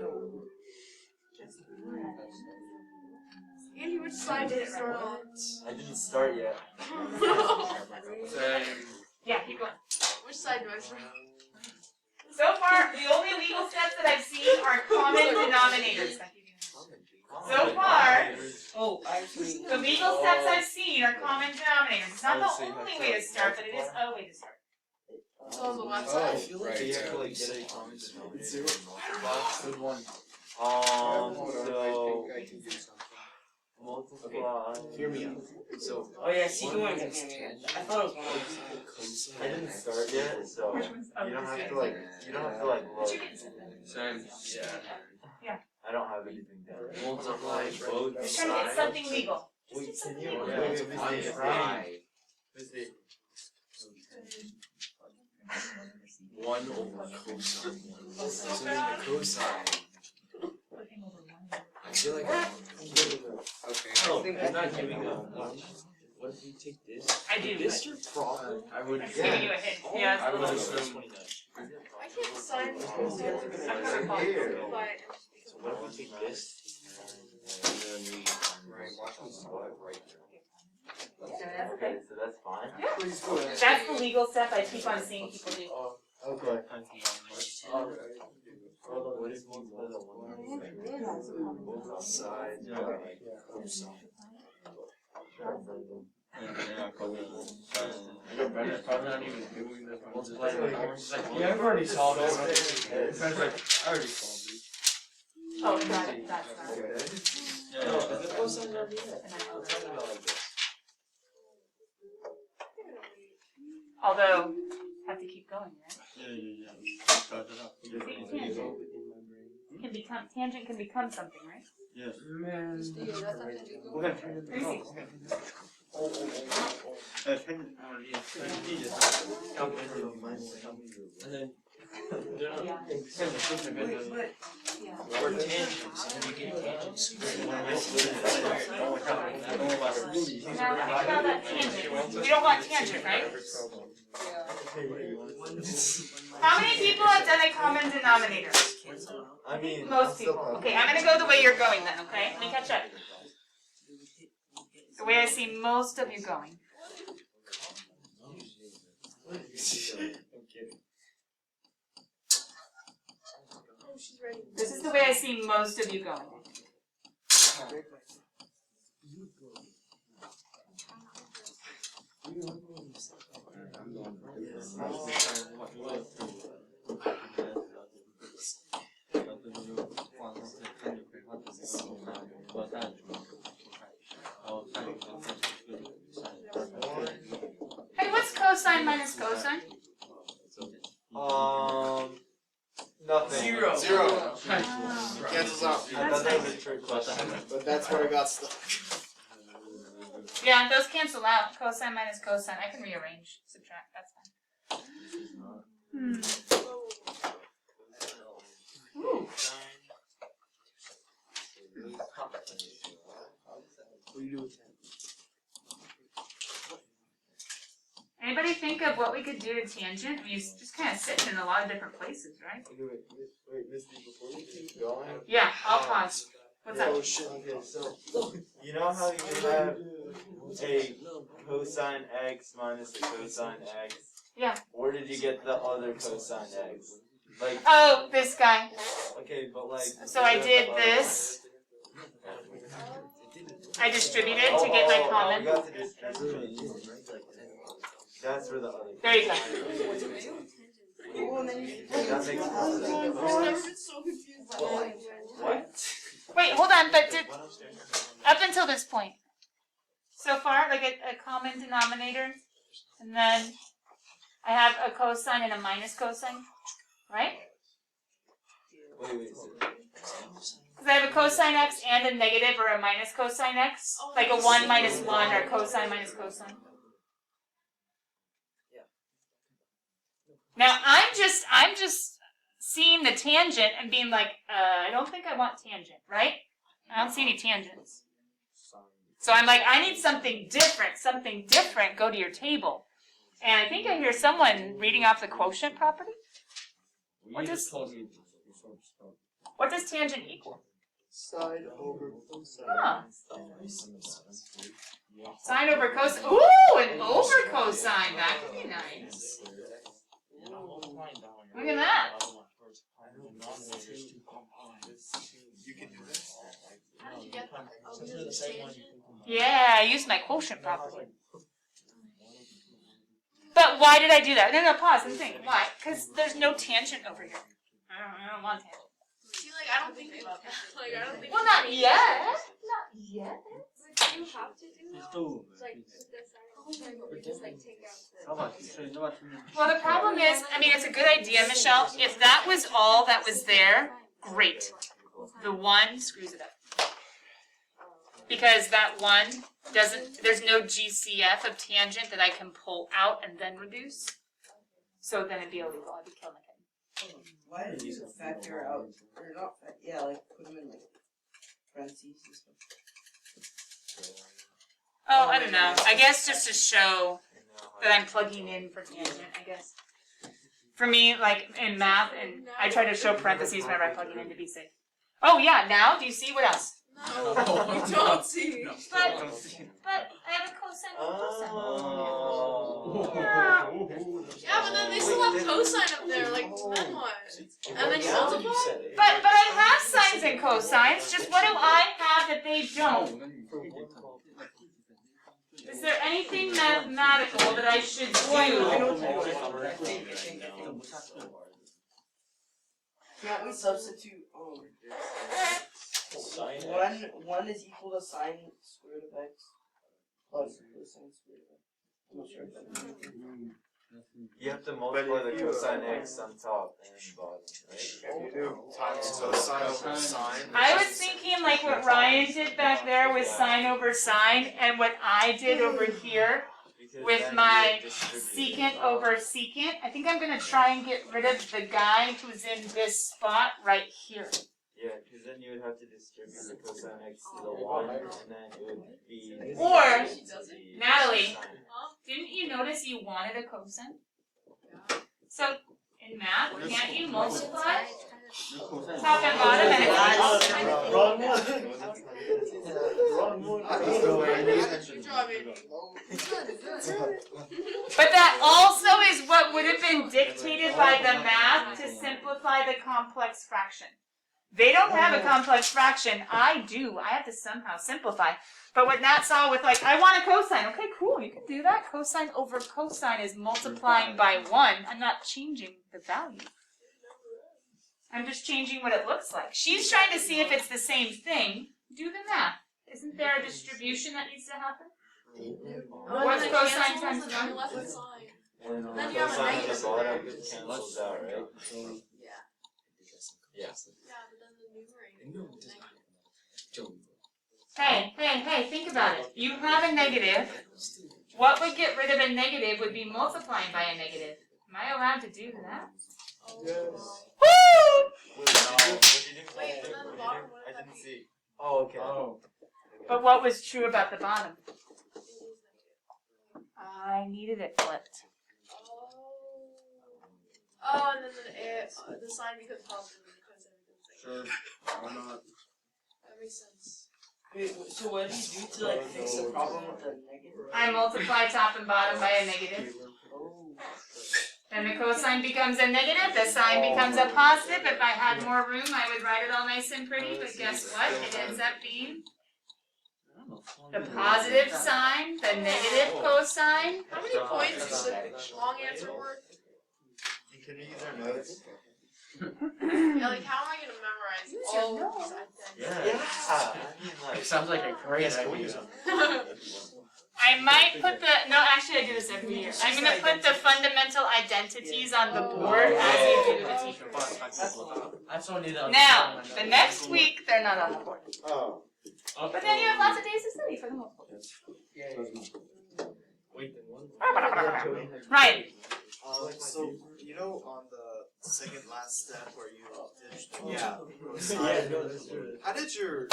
Speaker 4: Andy, which side did it start on?
Speaker 3: I didn't start yet.
Speaker 1: Yeah, keep going.
Speaker 4: Which side do I start on?
Speaker 1: So far, the only legal steps that I've seen are common denominators. So far,
Speaker 6: Oh, actually.
Speaker 1: the legal steps I've seen are common denominators. It's not the only way to start, but it is a way to start.
Speaker 4: It's on the left
Speaker 3: I
Speaker 4: side.
Speaker 3: feel like you have to like get a common denominator.
Speaker 2: Good one.
Speaker 3: So
Speaker 5: I can do something.
Speaker 3: multiply.
Speaker 5: Hear me out. So,
Speaker 6: Oh yeah, see going. I
Speaker 5: One is
Speaker 6: thought it was one.
Speaker 3: I didn't start yet, so
Speaker 1: Which one's
Speaker 3: you don't have to like look.
Speaker 1: Yeah.
Speaker 3: I don't have anything down. Multiply both
Speaker 1: Just trying to get something legal.
Speaker 3: Wait,
Speaker 1: Just
Speaker 3: can
Speaker 1: something
Speaker 3: you
Speaker 1: legal.
Speaker 2: One over cosine. So then the cosine. I feel like okay.
Speaker 3: Oh, you're not giving up.
Speaker 2: What if you take this?
Speaker 1: I do.
Speaker 5: this your problem?
Speaker 2: I would.
Speaker 1: I'm just giving you a hint. Yeah, it's
Speaker 2: I
Speaker 1: a
Speaker 2: would
Speaker 1: little.
Speaker 2: assume.
Speaker 4: I can't decide which side to
Speaker 3: Here.
Speaker 5: So what if we take this?
Speaker 2: And then we. Right, watch me spot right here.
Speaker 3: Okay, so that's fine.
Speaker 5: Please go ahead.
Speaker 1: That's the legal step I keep on seeing people do.
Speaker 3: Okay.
Speaker 2: What if you multiply both sides by like cosine? Probably not even doing this. Multiply by
Speaker 7: Yeah, I've already solved it. I already solved it.
Speaker 1: Oh, got it. That's not
Speaker 3: Okay.
Speaker 1: it.
Speaker 3: No, is the cosine not here?
Speaker 1: And then
Speaker 3: Let's talk about like this.
Speaker 1: although, have to keep going, right? Tangent can become something, right?
Speaker 2: Yes.
Speaker 7: Man.
Speaker 4: Yeah, that's not gonna be good.
Speaker 1: Let me see.
Speaker 2: And then
Speaker 1: Yeah. Yeah.
Speaker 2: or tangents, and then you get tangents.
Speaker 1: Now think about that tangent. We don't want tangent, right? How many people have done a common denominator?
Speaker 3: I mean,
Speaker 1: Most people. Okay, I'm gonna go the way you're going then, okay? Let me catch up. The way I see most of you going.
Speaker 5: I'm kidding.
Speaker 4: Oh, she's ready.
Speaker 1: This is the way I see most of you going. Hey, what's cosine minus cosine?
Speaker 2: Nothing.
Speaker 5: Zero.
Speaker 1: Oh.
Speaker 5: Cancels out.
Speaker 2: I thought that was a trick question.
Speaker 5: But that's where I got stuck.
Speaker 1: Yeah, those cancel out. Cosine minus cosine. I can rearrange, subtract. That's fine. Ooh.
Speaker 5: What do you do with that?
Speaker 1: Anybody think of what we could do to tangent? We just kind of sit in a lot of different places, right?
Speaker 3: Wait, Misty, before you keep going.
Speaker 1: Yeah, I'll pause. What's up?
Speaker 5: Oh shit.
Speaker 3: Okay, so you know how you have a cosine x minus a cosine x?
Speaker 1: Yeah.
Speaker 3: Where did you get the other cosine x? Like,
Speaker 1: Oh, this guy.
Speaker 3: okay, but like.
Speaker 1: So I did this. I distributed to get my
Speaker 3: we
Speaker 1: common.
Speaker 3: got to distribute. That's where the other.
Speaker 1: There you go.
Speaker 3: That makes more sense.
Speaker 4: I've never been so confused.
Speaker 3: What?
Speaker 1: Wait, hold on, but up until this point, so far, like a common denominator, and then I have a cosine and a minus cosine, right?
Speaker 3: Wait.
Speaker 1: Because I have a cosine x and a negative or a minus cosine x, like a 1 minus 1 or cosine minus cosine. Now I'm just seeing the tangent and being like, I don't think I want tangent, right? I don't see any tangents. So I'm like, I need something different, go to your table. And I think I hear someone reading off the quotient property. What does tangent equal?
Speaker 5: Sine over cosine.
Speaker 1: Huh. Sine over cosine. Ooh, an over cosine. That could be nice. Look at that.
Speaker 5: You can do this.
Speaker 4: How did you get that? Oh, because of the tangent?
Speaker 1: Yeah, I used my quotient property. But why did I do that? No, pause and think. Why? Because there's no tangent over here. I don't want tangent.
Speaker 4: See, like, I don't think about that. Like, I don't think.
Speaker 1: Well, not yet. Not yet.
Speaker 4: Like, do you have to do that? Like, put this out, or just like take out the.
Speaker 1: Well, the problem is, I mean, it's a good idea, Michelle. If that was all that was there, great. The 1 screws it up. Because that 1 doesn't, there's no GCF of tangent that I can pull out and then reduce. So then it'd be illegal. I'd be killing my kid.
Speaker 6: Why did you factor out, or not factor, yeah, like put them in like parentheses and stuff?
Speaker 1: Oh, I don't know. I guess just to show that I'm plugging in for tangent, I guess. For me, like in math, and I try to show parentheses whenever I'm plugging in to be safe. Oh yeah, now do you see what else?
Speaker 4: No, you don't see.
Speaker 1: But I have a cosine and cosine.
Speaker 3: Oh.
Speaker 4: Yeah, but then they still have cosine up there. Like, then what? And then you multiply.
Speaker 1: But I have sines and cosines. Just what do I have that they don't? Is there anything mathematical that I should do?
Speaker 6: Can't we substitute one is equal to sine square root of x plus cosine square root of x? I'm not sure if that
Speaker 3: You have to multiply the cosine x on top and bottom, right?
Speaker 5: If you do times cosine over sine.
Speaker 1: I was thinking like what Ryan did back there with sine over sine, and what I did over here
Speaker 3: Because
Speaker 1: with
Speaker 3: then
Speaker 1: my
Speaker 3: you distribute it.
Speaker 1: secant over secant. I think I'm going to try and get rid of the guy who's in this spot right here.
Speaker 3: Yeah, because then you would have to distribute the cosine x to the 1, and then it would be.
Speaker 1: Or,
Speaker 3: the
Speaker 1: Natalie.
Speaker 3: sine.
Speaker 1: Didn't you notice you wanted a cosine? So, in math, can't you multiply top and bottom and
Speaker 2: Wrong one. Wrong one.
Speaker 4: maybe.
Speaker 1: But that also is what would have been dictated by the math to simplify the complex fraction. They don't have a complex fraction. I do. I have to somehow simplify. But what Nat saw with like, I want a cosine. Okay, cool. You can do that. Cosine over cosine is multiplying by 1. I'm not changing the value. I'm just changing what it looks like. She's trying to see if it's the same thing. Do the math. Isn't there a distribution that needs to happen? What's cosine times
Speaker 4: and then
Speaker 1: 1?
Speaker 4: you're left with sine.
Speaker 3: And
Speaker 4: Then you have a
Speaker 3: cosine
Speaker 4: negative.
Speaker 3: at the bottom cancels out, right?
Speaker 4: Yeah.
Speaker 3: Yeah.
Speaker 4: Yeah, but then the numerator is negative.
Speaker 1: Hey, think about it. You have a negative. What would get rid of a negative would be multiplying by a negative. Am I allowed to do that?
Speaker 4: Oh,
Speaker 5: Yes.
Speaker 1: Woo!
Speaker 4: Wait, but then the bottom, what
Speaker 3: I
Speaker 4: did that
Speaker 3: didn't
Speaker 4: mean?
Speaker 3: see. Oh, okay.
Speaker 1: But what was true about the bottom?
Speaker 4: It is negative.
Speaker 1: I needed it flipped.
Speaker 4: Oh, and then the sign becomes positive because everything's negative.
Speaker 7: Sure. Why not?
Speaker 4: That makes sense.
Speaker 6: Wait, so what do you do to like fix the problem with the negative?
Speaker 1: I multiply top and bottom by a negative.
Speaker 6: Oh.
Speaker 1: Then the cosine becomes a negative, the sine becomes a positive. If I had more room, I would write it all nice and pretty, but guess what? It ends up being the positive sine, the negative cosine.
Speaker 4: How many points is the long answer worth?
Speaker 3: You can use our notes.
Speaker 4: Yeah, like how am I gonna memorize
Speaker 1: Use your
Speaker 4: all of
Speaker 1: notes.
Speaker 4: these
Speaker 3: Yeah. I mean, like.
Speaker 7: Sounds like a great idea.
Speaker 4: identities?
Speaker 1: I might put the, no, actually I do this every year. I'm gonna put the fundamental identities on the board as you do the teacher board.
Speaker 7: I just don't need to
Speaker 1: Now,
Speaker 7: understand
Speaker 1: the
Speaker 7: my
Speaker 1: next
Speaker 7: notes.
Speaker 1: week, they're not on the board.
Speaker 2: Oh.
Speaker 1: But then you have lots of days to study for the multiple.
Speaker 7: Wait, then one.
Speaker 1: Right.
Speaker 2: So you know on the second last step where you did
Speaker 3: Yeah.
Speaker 2: how did your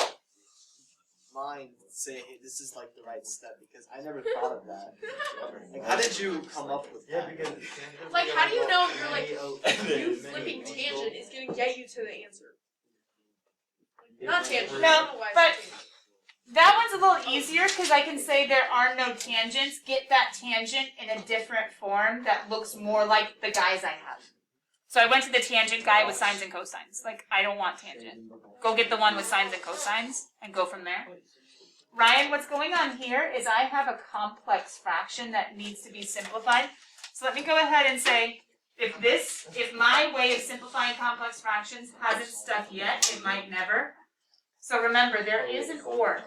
Speaker 2: mind say, hey, this is like the right step? Because I never thought of that. Like, how did you come up with
Speaker 3: Yeah,
Speaker 2: that?
Speaker 3: because
Speaker 4: Like, how do you know you're like, you flipping tangent is gonna get you to the answer? Not tangent.
Speaker 1: No,
Speaker 4: I don't know why
Speaker 1: but-
Speaker 4: it's tangent.
Speaker 1: That one's a little easier because I can say there are no tangents. Get that tangent in a different form that looks more like the guys I have. So I went to the tangent guy with sines and cosines. Like, I don't want tangent. Go get the one with sines and cosines and go from there. Ryan, what's going on here is I have a complex fraction that needs to be simplified. So let me go ahead and say, if my way of simplifying complex fractions hasn't stuck yet, it might never. So remember, there is an or.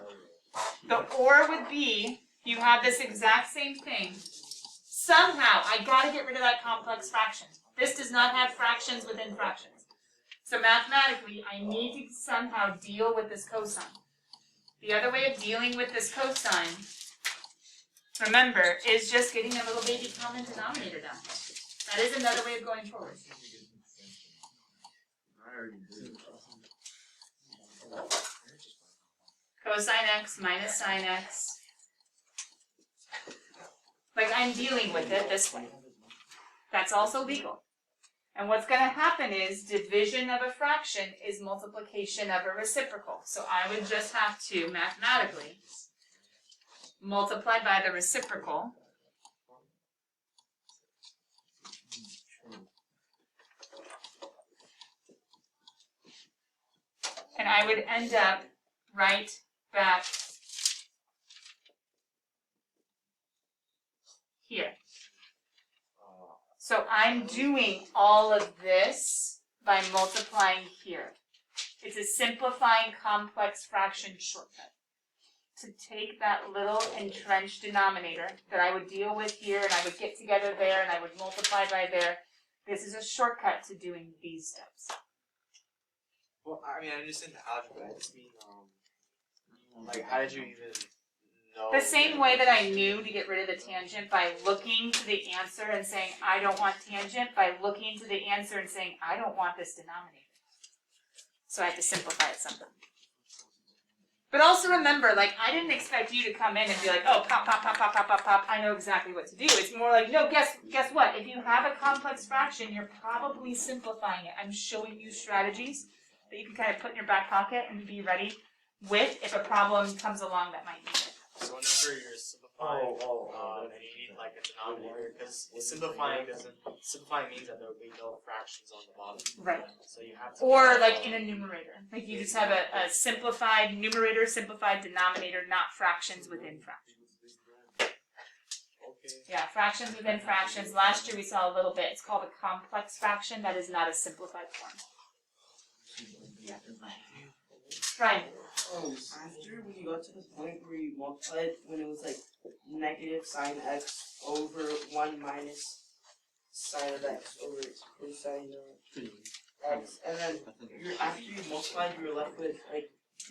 Speaker 1: The or would be, you have this exact same thing. Somehow, I gotta get rid of that complex fraction. This does not have fractions within fractions. So mathematically, I need to somehow deal with this cosine. The other way of dealing with this cosine, remember, is just getting a little baby common denominator down. That is another way of going forward.
Speaker 3: I already did.
Speaker 1: Cosine x minus sine x. Like, I'm dealing with it this way. That's also legal. And what's going to happen is division of a fraction is multiplication of a reciprocal. So I would just have to, mathematically, multiply by the reciprocal. And I would end up right back here. So I'm doing all of this by multiplying here. It's a simplifying complex fraction shortcut. To take that little entrenched denominator that I would deal with here and I would get together there and I would multiply by there. This is a shortcut to doing these steps.
Speaker 2: Well, I mean, I understand the algebra. I just mean, like, how did you even know?
Speaker 1: The same way that I knew to get rid of the tangent by looking to the answer and saying, I don't want tangent, by looking to the answer and saying, I don't want this denominator. So I have to simplify it somehow. But also remember, like, I didn't expect you to come in and be like, oh, pop, pop, pop, pop, pop, pop, pop, I know exactly what to do. It's more like, no, guess what? If you have a complex fraction, you're probably simplifying it. I'm showing you strategies that you can kind of put in your back pocket and be ready with if a problem comes along that might need it.
Speaker 5: So whenever you're simplifying, and you need like a denominator, because simplifying means that there will be no fractions on the bottom.
Speaker 1: Right.
Speaker 5: So you have to.
Speaker 1: Or like in a numerator. Like you just have a simplified numerator, simplified denominator, not fractions within fractions.
Speaker 5: Okay.
Speaker 1: Yeah, fractions within fractions. Last year we saw a little bit. It's called a complex fraction. That is not a simplified form. Yeah. Right.
Speaker 6: After we got to the point where you multiplied when it was like negative sine x over 1 minus sine of x over cosine of x, and then after you multiplied, you were left with like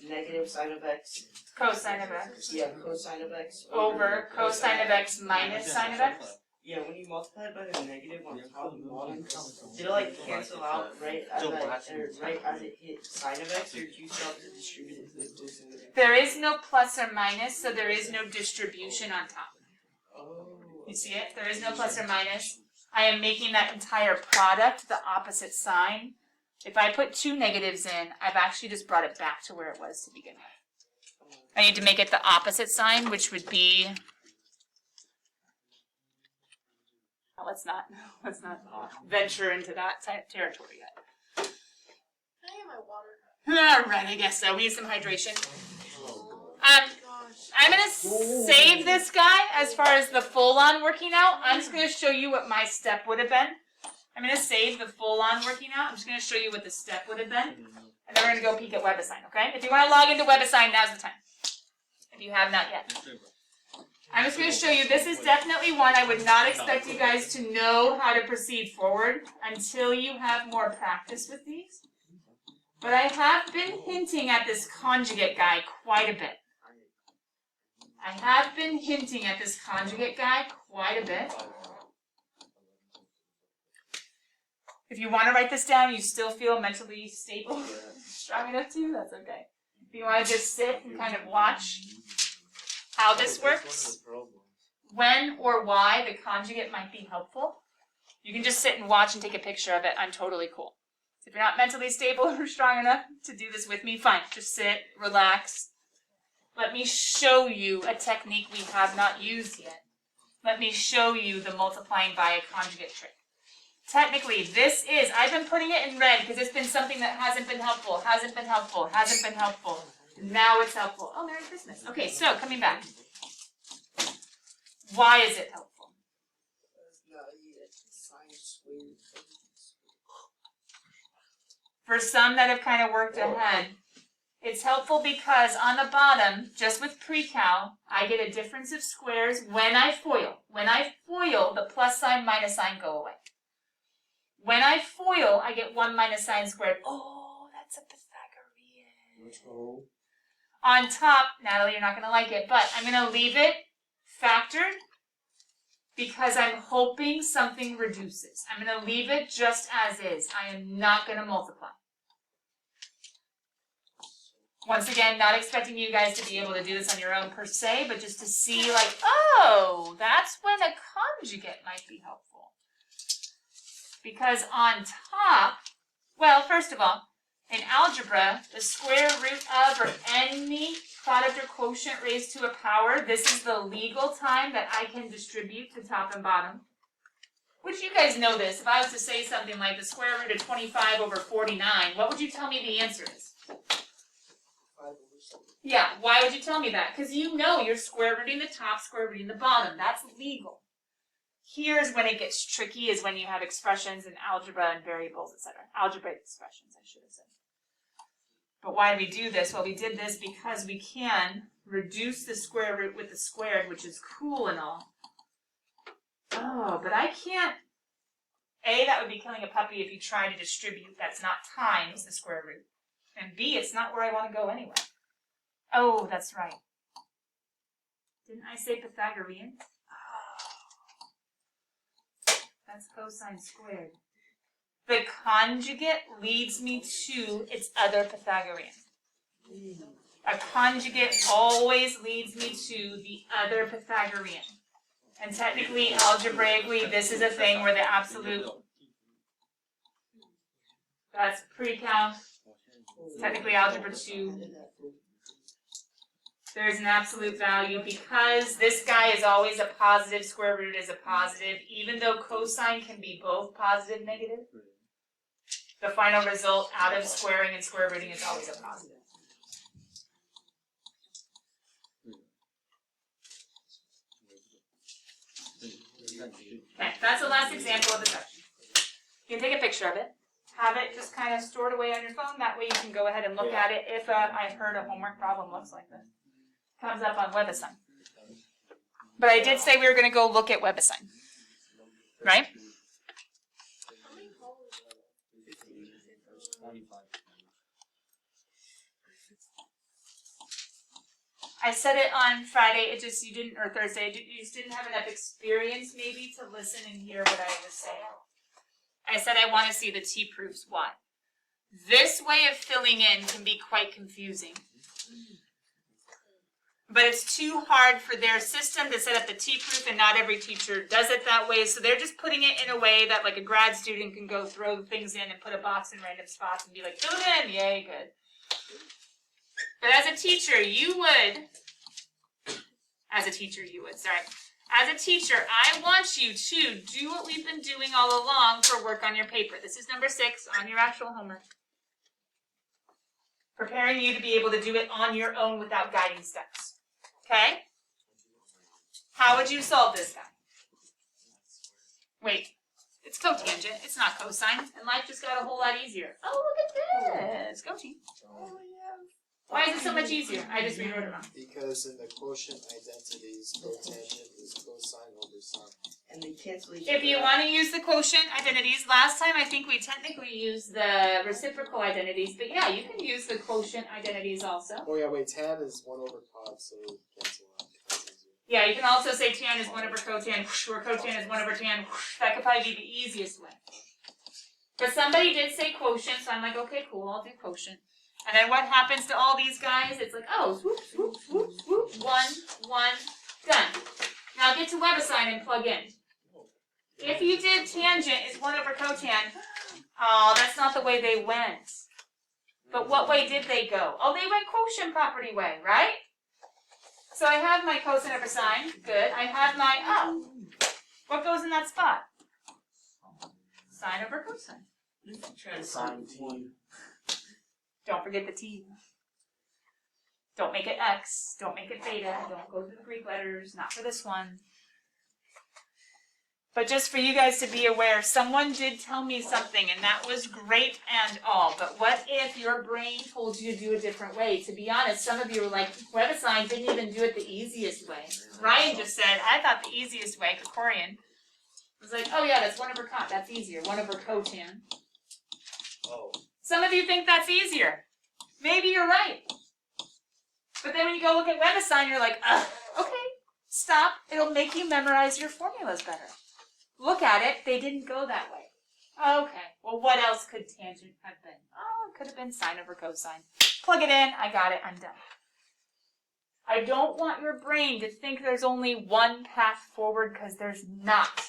Speaker 6: negative sine of x.
Speaker 1: Cosine of x.
Speaker 6: Yeah, cosine of x
Speaker 1: Over cosine of x minus sine of x.
Speaker 6: Yeah, when you multiplied by the negative on top and bottom, did it like cancel out right as it hit sine of x, or did you still have to distribute it to the cosine of x?
Speaker 1: There is no plus or minus, so there is no distribution on top.
Speaker 6: Oh.
Speaker 1: You see it? There is no plus or minus. I am making that entire product the opposite sign. If I put two negatives in, I've actually just brought it back to where it was to begin with. I need to make it the opposite sign, which would be... Oh, let's not venture into that territory yet.
Speaker 4: Can I get my water?
Speaker 1: All right, I guess so. We need some hydration.
Speaker 4: Gosh.
Speaker 1: I'm going to save this guy as far as the full-on working out. I'm just going to show you what my step would have been. I'm going to save the full-on working out. I'm just going to show you what the step would have been. And then we're going to go peek at WebAssign, okay? If you want to log into WebAssign, now's the time. If you have not yet. I'm just going to show you, this is definitely one I would not expect you guys to know how to proceed forward until you have more practice with these. But I have been hinting at this conjugate guy quite a bit. If you want to write this down, you still feel mentally stable, strong enough to, that's okay. If you want to just sit and kind of watch how this works, when or why the conjugate might be helpful, you can just sit and watch and take a picture of it. I'm totally cool. If you're not mentally stable or strong enough to do this with me, fine. Just sit, relax. Let me show you a technique we have not used yet. Let me show you the multiplying by a conjugate trick. Technically, this is, I've been putting it in red because it's been something that hasn't been helpful. Now it's helpful. Oh, Merry Christmas. Okay, so coming back. Why is it helpful? For some that have kind of worked ahead, it's helpful because on the bottom, just with pre-cal, I get a difference of squares when I FOIL. When I FOIL, the plus sign, minus sign go away. When I FOIL, I get 1 minus sine squared. Oh, that's a Pythagorean.
Speaker 7: Let's go.
Speaker 1: On top, Natalie, you're not going to like it, but I'm going to leave it factored because I'm hoping something reduces. I'm going to leave it just as is. I am not going to multiply. Once again, not expecting you guys to be able to do this on your own per se, but just to see like, oh, that's when a conjugate might be helpful. Because on top, well, first of all, in algebra, the square root of or any product or quotient raised to a power, this is the legal time that I can distribute to top and bottom. Which you guys know this. If I was to say something like the square root of 25 over 49, what would you tell me the answer is? Yeah, why would you tell me that? Because you know you're square rooting the top, square rooting the bottom. That's legal. Here's when it gets tricky, is when you have expressions in algebra and variables, etc. Algebraic expressions, I should have said. But why do we do this? Well, we did this because we can reduce the square root with the squared, which is cool and all. Oh, but I can't. A, that would be killing a puppy if you try to distribute. That's not times the square root. And B, it's not where I want to go anyway. Oh, that's right. Didn't I say Pythagorean? That's cosine squared. The conjugate leads me to its other Pythagorean. A conjugate always leads me to the other Pythagorean. And technically, algebraically, this is a thing where the absolute, that's pre-calc, technically algebra 2. There's an absolute value because this guy is always a positive, square root is a positive, even though cosine can be both positive and negative. The final result out of squaring and square rooting is always a positive. Okay, that's the last example of the section. You can take a picture of it. Have it just kind of stored away on your phone. That way you can go ahead and look at it if I heard a homework problem looks like this. Comes up on WebAssign. But I did say we were going to go look at WebAssign. Right?
Speaker 4: How many holes?
Speaker 1: I said it on Friday, it just, you didn't, or Thursday, you just didn't have enough experience maybe to listen and hear what I was saying. I said I want to see the T-proofs. Why? This way of filling in can be quite confusing. But it's too hard for their system to set up the T-proof, and not every teacher does it that way, so they're just putting it in a way that like a grad student can go throw things in and put a box in random spots and be like, fill it in, yay, good. But as a teacher, you would, as a teacher, I want you to do what we've been doing all along for work on your paper. This is number 6 on your actual homework. Preparing you to be able to do it on your own without guiding steps. Okay? How would you solve this guy? Wait, it's cotangent, it's not cosine, and life just got a whole lot easier. Oh, look at this, go team. Why is it so much easier? I just rewrote it wrong.
Speaker 2: Because in the quotient identities, cotangent is cosine over sine.
Speaker 6: And they cancel each other
Speaker 1: If you
Speaker 6: out.
Speaker 1: want to use the quotient identities, last time I think we technically used the reciprocal identities, but yeah, you can use the quotient identities also.
Speaker 2: Oh yeah, wait, tan is 1 over cot, so cancel out. That's easier.
Speaker 1: Yeah, you can also say tan is 1 over cotan, or cotan is 1 over tan. That could probably be the easiest way. But somebody did say quotient, so I'm like, okay, cool, I'll do quotient. And then what happens to all these guys? It's like, oh, swoop, swoop, swoop, swoop, 1, 1, done. Now get to WebAssign and plug in. If you did tangent is 1 over cotan, oh, that's not the way they went. But what way did they go? Oh, they went quotient property way, right? So I have my cosine over sine, good. I have my, oh, what goes in that spot? Sine over cosine.
Speaker 6: Sine T.
Speaker 1: Don't forget the T. Don't make it X. Don't make it beta. Don't go through the Greek letters. Not for this one. But just for you guys to be aware, someone did tell me something, and that was great and all. But what if your brain told you to do a different way? To be honest, some of you were like, WebAssign didn't even do it the easiest way. Ryan just said, I thought the easiest way, Kokorian, was like, oh yeah, that's 1 over cot. That's easier. 1 over cotan.
Speaker 2: Oh.
Speaker 1: Some of you think that's easier. Maybe you're right. But then when you go look at WebAssign, you're like, okay, stop. It'll make you memorize your formulas better. Look at it. They didn't go that way. Okay, well, what else could tangent have been? Oh, it could have been sine over cosine. Plug it in. I got it. I'm done. I don't want your brain to think there's only one path forward, because there's not.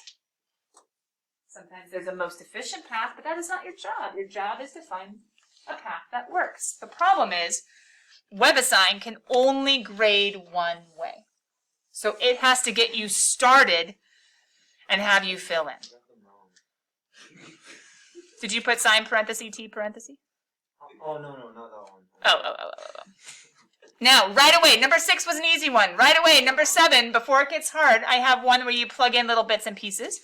Speaker 1: Sometimes there's a most efficient path, but that is not your job. Your job is to find a path that works. The problem is, WebAssign can only grade one way. So it has to get you started and have you fill in. Did you put sine parenthesis, T parenthesis?
Speaker 3: Oh, no, not that one.
Speaker 1: Oh. Now, right away, number 6 was an easy one. Right away, number 7, before it gets hard, I have one where you plug in little bits and pieces.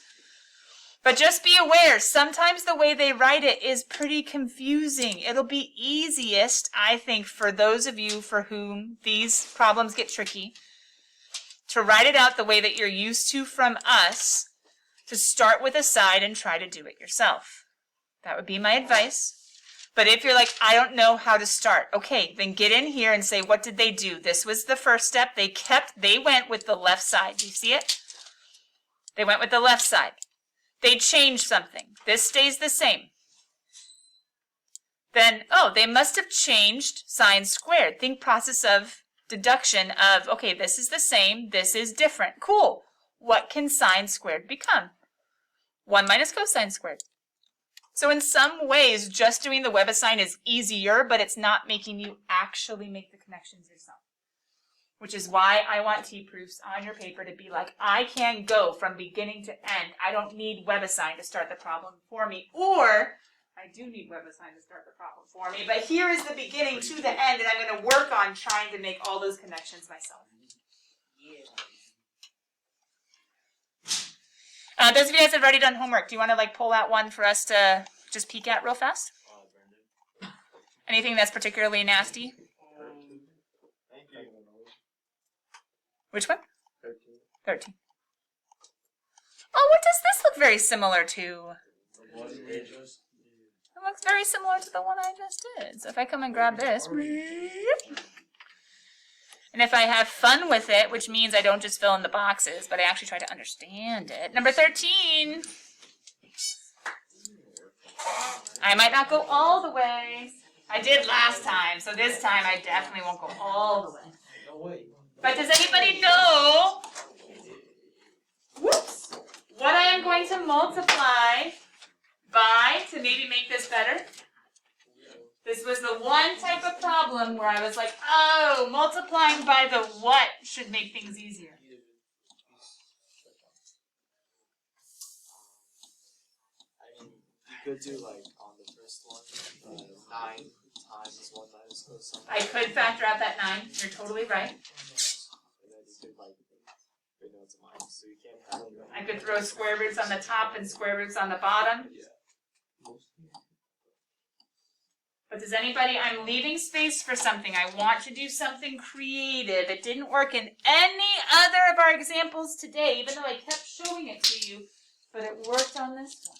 Speaker 1: But just be aware, sometimes the way they write it is pretty confusing. It'll be easiest, I think, for those of you for whom these problems get tricky, to write it out the way that you're used to from us, to start with a side and try to do it yourself. That would be my advice. But if you're like, I don't know how to start, okay, then get in here and say, what did they do? This was the first step. They went with the left side. Do you see it? They went with the left side. They changed something. This stays the same. Then, oh, they must have changed sine squared. Think process of deduction of, okay, this is the same, this is different. Cool. What can sine squared become? 1 minus cosine squared. So in some ways, just doing the WebAssign is easier, but it's not making you actually make the connections yourself. which is why I want T-proofs on your paper to be like, I can go from beginning to end. I don't need WebAssign to start the problem for me, or I do need WebAssign to start the problem for me, but here is the beginning to the end, and I'm going to work on trying to make all those connections myself. Those of you guys that have already done homework, do you want to pull out one for us to just peek at real fast? Anything that's particularly nasty?
Speaker 3: Thank you.
Speaker 1: Which one?
Speaker 7: 13.
Speaker 1: 13. Oh, what does this look very similar to? It looks very similar to the one I just did. So if I come and grab this, and if I have fun with it, which means I don't just fill in the boxes, but I actually try to understand it. Number 13. I might not go all the way. I did last time, so this time I definitely won't go all the way. But does anybody know, whoops, what I am going to multiply by to maybe make this better? This was the one type of problem where I was like, oh, multiplying by the what should make things easier.
Speaker 2: I mean, you could do on the first one, 9 times 1 minus cosine.
Speaker 1: I could factor out that 9. You're totally right.
Speaker 2: And then you could it's a minus, so you can't have it.
Speaker 1: I could throw square roots on the top and square roots on the bottom. But does anybody, I'm leaving space for something. I want to do something creative. It didn't work in any other of our examples today, even though I kept showing it to you, but it worked on this one.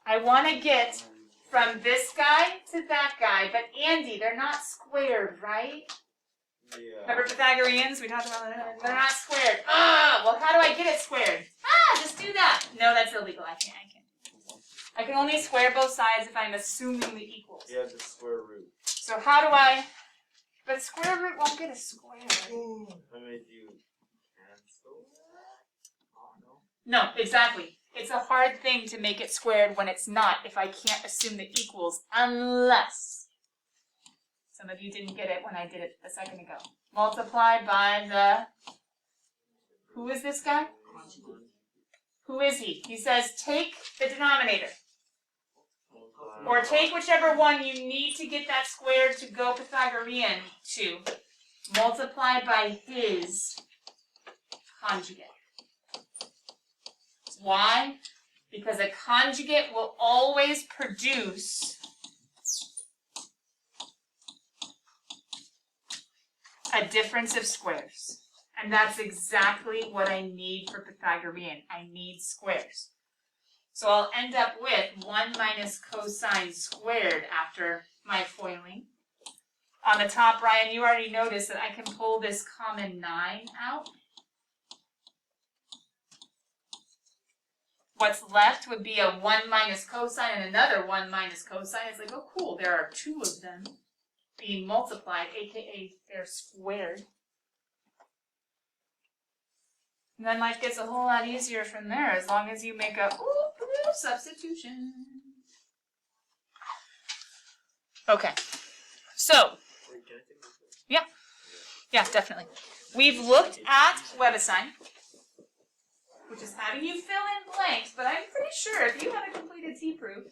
Speaker 1: I want to get from this guy to that guy, but Andy, they're not squared, right?
Speaker 3: Yeah.
Speaker 1: Remember Pythagoreans? We talked about that. They're not squared. Ah, well, how do I get it squared? Ah, just do that. No, that's illegal. I can't. I can only square both sides if I'm assuming the equals.
Speaker 3: Yeah, the square root.
Speaker 1: So how do I? But square root won't get a square.
Speaker 3: I made you cancel. Oh no.
Speaker 1: No, exactly. It's a hard thing to make it squared when it's not if I can't assume the equals, unless some of you didn't get it when I did it a second ago. Multiply by the, who is this guy? Who is he? He says take the denominator. Or take whichever one you need to get that squared to go Pythagorean to. Multiply by his conjugate. Why? Because a conjugate will always produce a difference of squares. And that's exactly what I need for Pythagorean. I need squares. So I'll end up with 1 minus cosine squared after my foiling. On the top, Ryan, you already noticed that I can pull this common 9 out. What's left would be a 1 minus cosine and another 1 minus cosine. It's like, oh cool, there are 2 of them being multiplied, aka they're squared. And then life gets a whole lot easier from there as long as you make a substitution. Okay, so, yeah, definitely. We've looked at WebAssign, which is having you fill in blanks, but I'm pretty sure if you had a completed T-proof,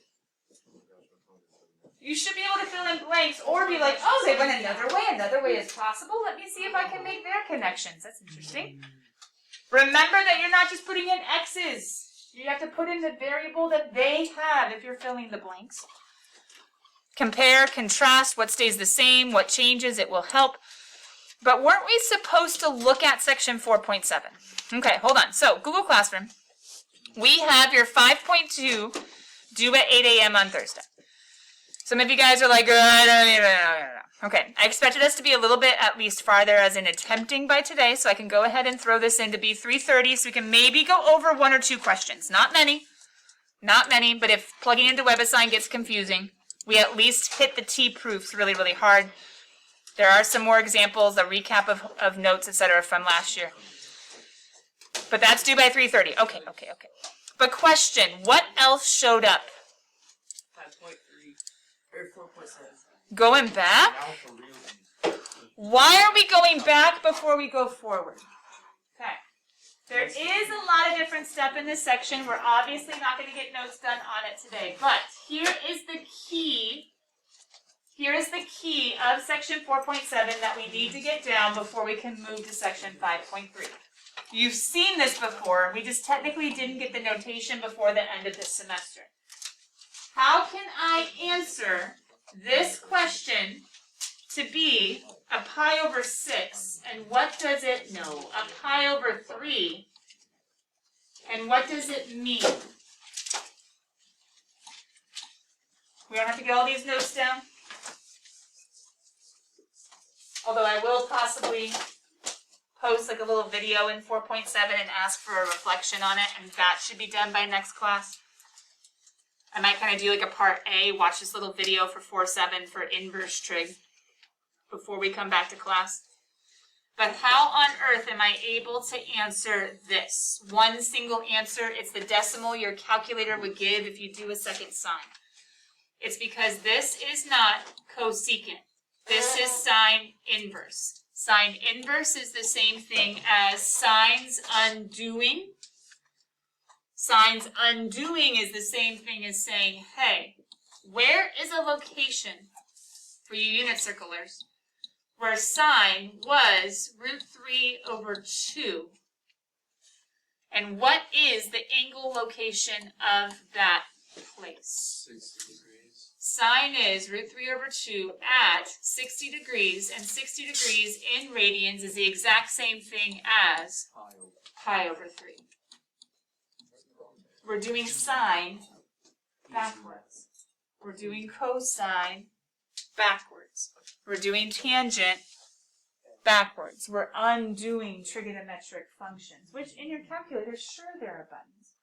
Speaker 1: you should be able to fill in blanks or be like, oh, they went another way is possible. Let me see if I can make their connections. That's interesting. Remember that you're not just putting in X's. You have to put in the variable that they have if you're filling the blanks. Compare, contrast, what stays the same, what changes, it will help. But weren't we supposed to look at section 4.7? Okay, hold on. So, Google Classroom. We have your 5.2 due at 8 a.m. on Thursday. Some of you guys are like, I don't even know. Okay, I expected us to be a little bit at least farther as in attempting by today, so I can go ahead and throw this in to be 3:30 so we can maybe go over 1 or 2 questions. Not many, but if plugging into WebAssign gets confusing, we at least hit the T-proofs really, really hard. There are some more examples, a recap of notes, etc. from last year. But that's due by 3:30. Okay. But question, what else showed up?
Speaker 6: 5.3 or 4.7.
Speaker 1: Going back? Why are we going back before we go forward? Okay. There is a lot of different stuff in this section. We're obviously not going to get notes done on it today, but here is the key. Here is the key of section 4.7 that we need to get down before we can move to section 5.3. You've seen this before. We just technically didn't get the notation before the end of this semester. How can I answer this question to be a pi over 6, and what does it know? A pi over 3, and what does it mean? We don't have to get all these notes down. Although I will possibly post like a little video in 4.7 and ask for a reflection on it, and that should be done by next class. I might kind of do like a part A, watch this little video for 4.7 for inverse trig before we come back to class. But how on earth am I able to answer this? One single answer, it's the decimal your calculator would give if you do a second sign. It's because this is not cosecant. This is sine inverse. Sine inverse is the same thing as sines undoing. Sines undoing is the same thing as saying, hey, where is a location for you unit circlers where sine was root 3 over 2? And what is the angle location of that place?
Speaker 7: 60 degrees.
Speaker 1: Sine is root 3 over 2 at 60 degrees, and 60 degrees in radians is the exact same thing as pi over 3. We're doing sine backwards. We're doing cosine backwards. We're doing tangent backwards. We're undoing trigonometric functions, which in your calculator, sure, there are buttons.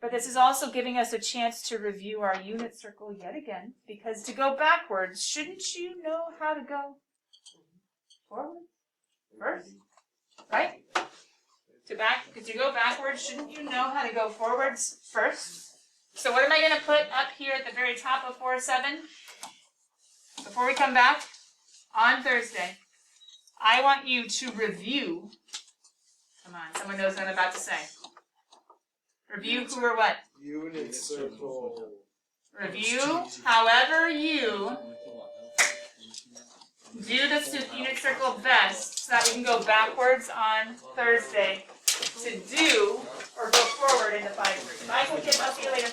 Speaker 1: But this is also giving us a chance to review our unit circle yet again, because to go backwards, shouldn't you know how to go forward first? Right? To go backwards, shouldn't you know how to go forwards first? So what am I going to put up here at the very top of 4.7? Before we come back on Thursday, I want you to review. Come on, someone knows what I'm about to say. Review who or what?
Speaker 2: Unit circle.
Speaker 1: Review however you do the unit circle best so that we can go backwards on Thursday to do or go forward into 5.3. Michael, I'll see you later.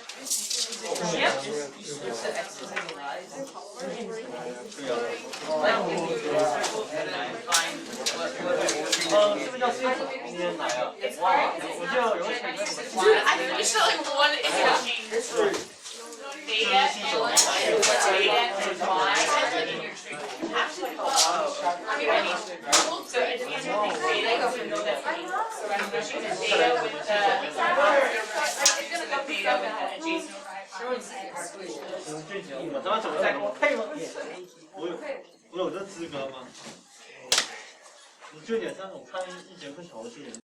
Speaker 1: It's hard because
Speaker 4: Dude, I finished that like one
Speaker 1: data and y in your tree. You have to so it's easier to think data to know that so I'm pushing the data with the data with the adjacent hypothesis.
Speaker 8: 我怎么在给我配吗？我有这资格吗？你就点像我看一节课小的视频。